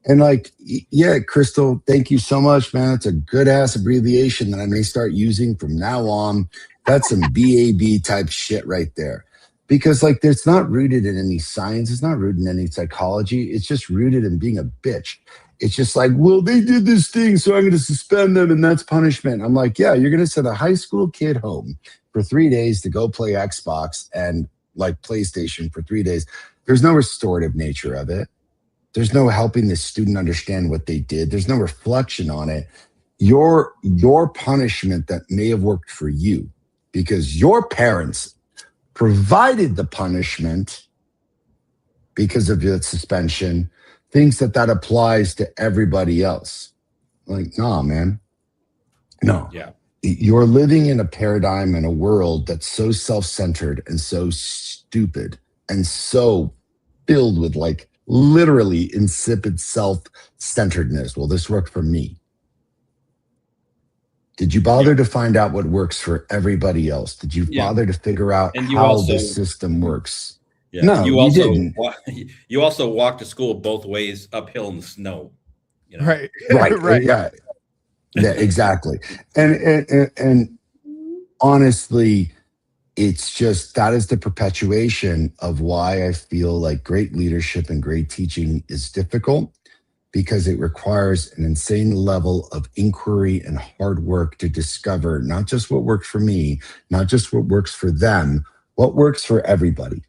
Speaker 3: And like, yeah, Crystal, thank you so much, man. It's a good ass abbreviation that I may start using from now on. That's some BAB type shit right there. Because like, it's not rooted in any science. It's not rooted in any psychology. It's just rooted in being a bitch. It's just like, well, they did this thing, so I'm going to suspend them, and that's punishment. I'm like, yeah, you're going to send a high school kid home for 3 days to go play Xbox and like PlayStation for 3 days. There's no restorative nature of it. There's no helping the student understand what they did. There's no reflection on it. Your punishment that may have worked for you because your parents provided the punishment because of your suspension, thinks that applies to everybody else. Like, nah, man. No.
Speaker 1: Yeah.
Speaker 3: You're living in a paradigm and a world that's so self-centered and so stupid and so filled with like literally insipid self-centeredness. Well, this worked for me. Did you bother to find out what works for everybody else? Did you bother to figure out how the system works?
Speaker 1: Yeah.
Speaker 3: No, you didn't.
Speaker 1: You also walked to school both ways uphill in the snow. You know?
Speaker 2: Right.
Speaker 3: Right. Yeah. Yeah, exactly. And honestly, it's just that is the perpetuation of why I feel like great leadership and great teaching is difficult, because it requires an insane level of inquiry and hard work to discover not just what works for me, not just what works for them, what works for everybody.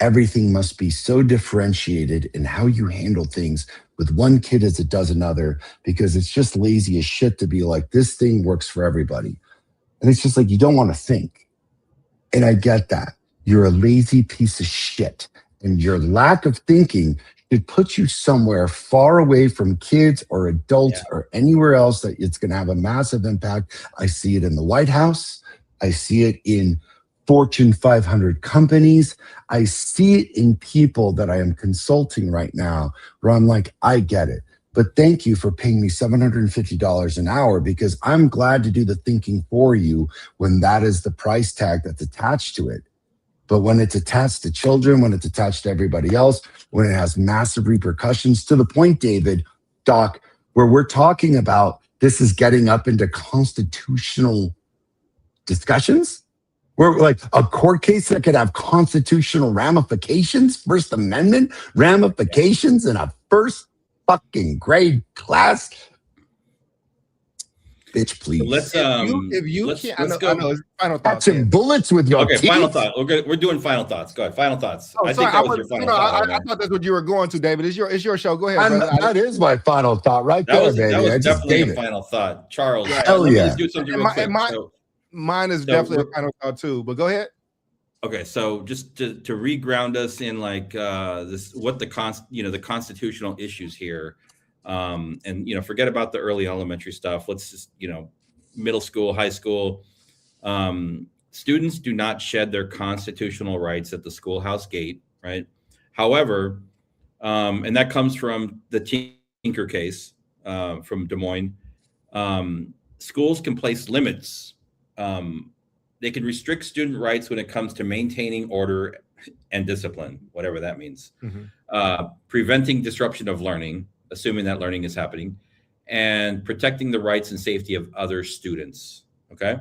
Speaker 3: Everything must be so differentiated in how you handle things with one kid as it does another, because it's just lazy as shit to be like, this thing works for everybody. And it's just like, you don't want to think. And I get that. You're a lazy piece of shit. And your lack of thinking should put you somewhere far away from kids or adults or anywhere else that it's going to have a massive impact. I see it in the White House. I see it in Fortune 500 companies. I see it in people that I am consulting right now where I'm like, I get it, but thank you for paying me $750 an hour, because I'm glad to do the thinking for you when that is the price tag that's attached to it. But when it's attached to children, when it's attached to everybody else, when it has massive repercussions, to the point, David, Doc, where we're talking about this is getting up into constitutional discussions. We're like a court case that could have constitutional ramifications, First Amendment ramifications in a first fucking grade class. Bitch, please.
Speaker 1: So let's go.
Speaker 2: I know it's final thoughts.
Speaker 3: Catching bullets with your teeth.
Speaker 1: Final thought. We're doing final thouts. Go ahead. Final thoughts.
Speaker 2: Oh,
Speaker 1: I think that was your final thought.
Speaker 2: I thought that's what you were going to, David. It's your show. Go ahead, brother.
Speaker 3: That is my final thought right
Speaker 1: That
Speaker 3: there,
Speaker 1: was,
Speaker 3: baby.
Speaker 1: that was
Speaker 3: I just
Speaker 1: definitely
Speaker 3: gave
Speaker 1: a
Speaker 3: it.
Speaker 1: final thought. Charles,
Speaker 3: Hell
Speaker 1: let me
Speaker 3: yeah.
Speaker 1: just do something real quick.
Speaker 2: Mine is definitely a final thought too, but go ahead.
Speaker 1: Okay, so just to re-ground us in like this, what the constitutional issues here, and forget about the early elementary stuff. Let's just middle school, high school. Students do not shed their constitutional rights at the schoolhouse gate, right? However, and that comes from the Tinker case from Des Moines. Schools can place limits. They can restrict student rights when it comes to maintaining order and discipline, whatever that means, preventing disruption of learning, assuming that learning is happening, and protecting the rights and safety of other students. Okay.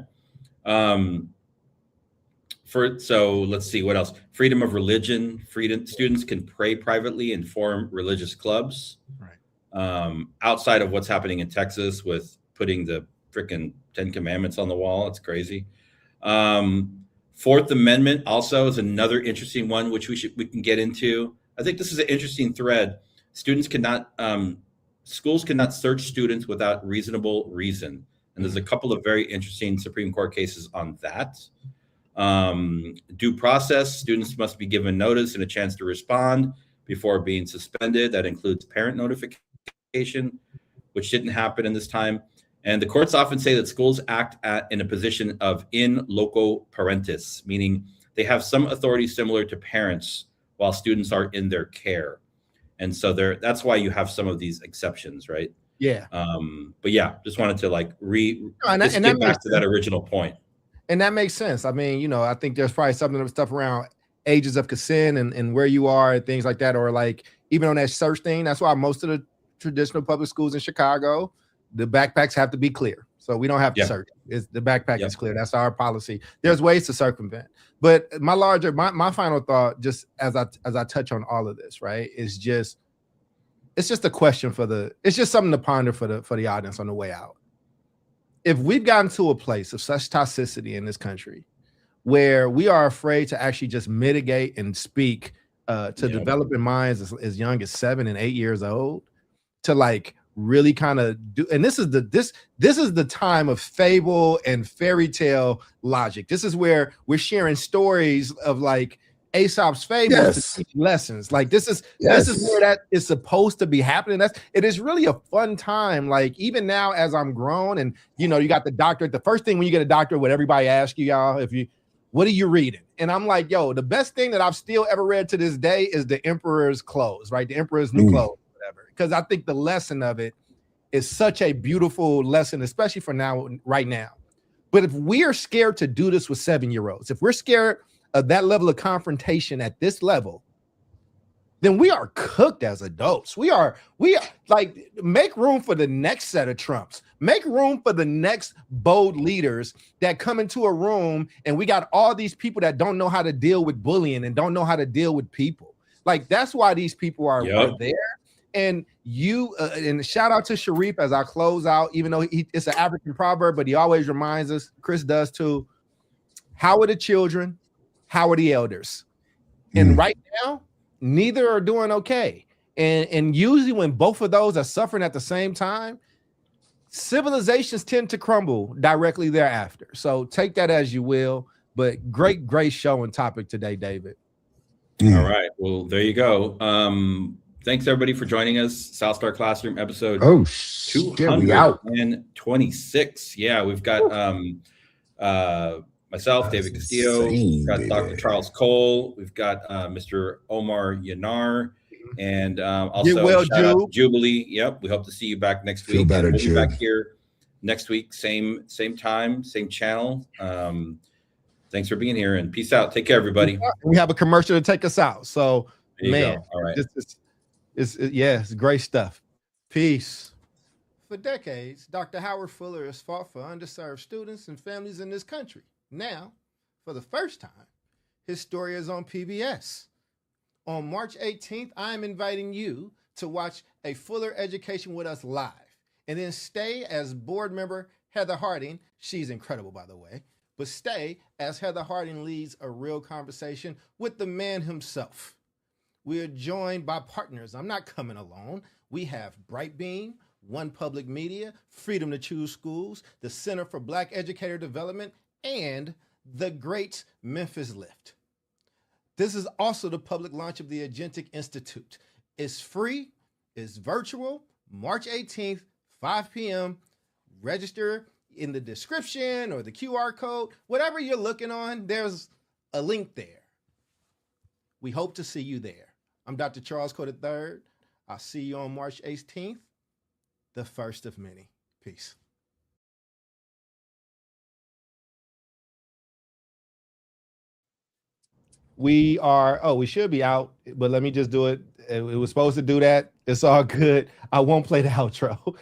Speaker 1: So let's see what else. Freedom of religion. Students can pray privately and form religious clubs. Right. Outside of what's happening in Texas with putting the freaking 10 Commandments on the wall. It's crazy. Fourth Amendment also is another interesting one, which we can get into. I think this is an interesting thread. Schools cannot search students without reasonable reason. And there's a couple of very interesting Supreme Court cases on that. Due process, students must be given notice and a chance to respond before being suspended. That includes parent notification, which didn't happen in this time. And the courts often say that schools act in a position of in loco parentis, meaning they have some authority similar to parents while students are in their care. And so that's why you have some of these exceptions, right?
Speaker 2: Yeah.
Speaker 1: But yeah, just wanted to like get back to that original point.
Speaker 2: And that makes sense. I mean, I think there's probably stuff around ages of consent and where you are and things like that, or like even on that search thing. That's why most of the traditional public schools in Chicago, the backpacks have to be clear. So we don't have to search. The backpack is clear. That's our policy. There's ways to circumvent. But my final thought, just as I touch on all of this, right, is just it's just a question it's just something to ponder for the audience on the way out. If we've gotten to a place of such toxicity in this country where we are afraid to actually just mitigate and speak to
Speaker 1: Yep.
Speaker 2: developing minds as young as 7 and 8 years old, to like really kind of do. And this is the time of fable and fairy tale logic. This is where we're sharing stories of like Aesop's fables
Speaker 3: Yes.
Speaker 2: to teach lessons. Like this is
Speaker 3: Yes.
Speaker 2: where that is supposed to be happening. It is really a fun time. Like even now, as I'm grown, and you know, you got the doctorate. The first thing when you get a doctorate, what everybody asks you, y'all, what are you reading? And I'm like, yo, the best thing that I've still ever read to this day is The Emperor's Clothes, right? The Emperor's New Clothes, whatever. Because I think the lesson of it is such a beautiful lesson, especially for now, right now. But if we're scared to do this with 7-year-olds, if we're scared of that level of confrontation at this level, then we are cooked as adults. We are like, make room for the next set of Trumps. Make room for the next bold leaders that come into a room, and we got all these people that don't know how to deal with bullying and don't know how to deal with people. Like that's why these people are there. And and shout out to Sharif as I close out, even though it's an African proverb, but he always reminds us, Chris does too. How are the children? How are the elders? And right now, neither are doing okay. And usually when both of those are suffering at the same time, civilizations tend to crumble directly thereafter. So take that as you will. But great show and topic today, David.
Speaker 1: All right. Well, there you go. Thanks everybody for joining us. South Star Classroom episode 226. Yeah, we've got myself, David Castillo, we've got Dr. Charles Cole, we've got Mr. Omar Yanar, and also shout out to Jubilee. Yep, we hope to see you back next week. We'll be back here next week, same time, same channel. Thanks for being here, and peace out. Take care, everybody.
Speaker 2: We have a commercial to take us out. So, man,
Speaker 1: all right.
Speaker 2: It's great stuff. Peace. For decades, Dr. Howard Fuller has fought for underserved students and families in this country. Now, for the first time, his story is on PBS. On March 18th, I am inviting you to watch a Fuller Education with us live, and then stay as board member Heather Harding. She's incredible, by the way. But stay as Heather Harding leads a real conversation with the man himself. We are joined by partners. I'm not coming alone. We have Brightbeam, One Public Media, Freedom to Choose Schools, the Center for Black Educator Development, and the great Memphis Lift. This is also the public launch of the Agentic Institute. It's free, it's virtual, March 18th, 5 p.m. Register in the description or the QR code. Whatever you're looking on, there's a link there. We hope to see you there. I'm Dr. Charles Cole III. I'll see you on March 18th, the first of many. Peace. We should be out, but let me just do it. It was supposed to do that. It's all good. I won't play the outro.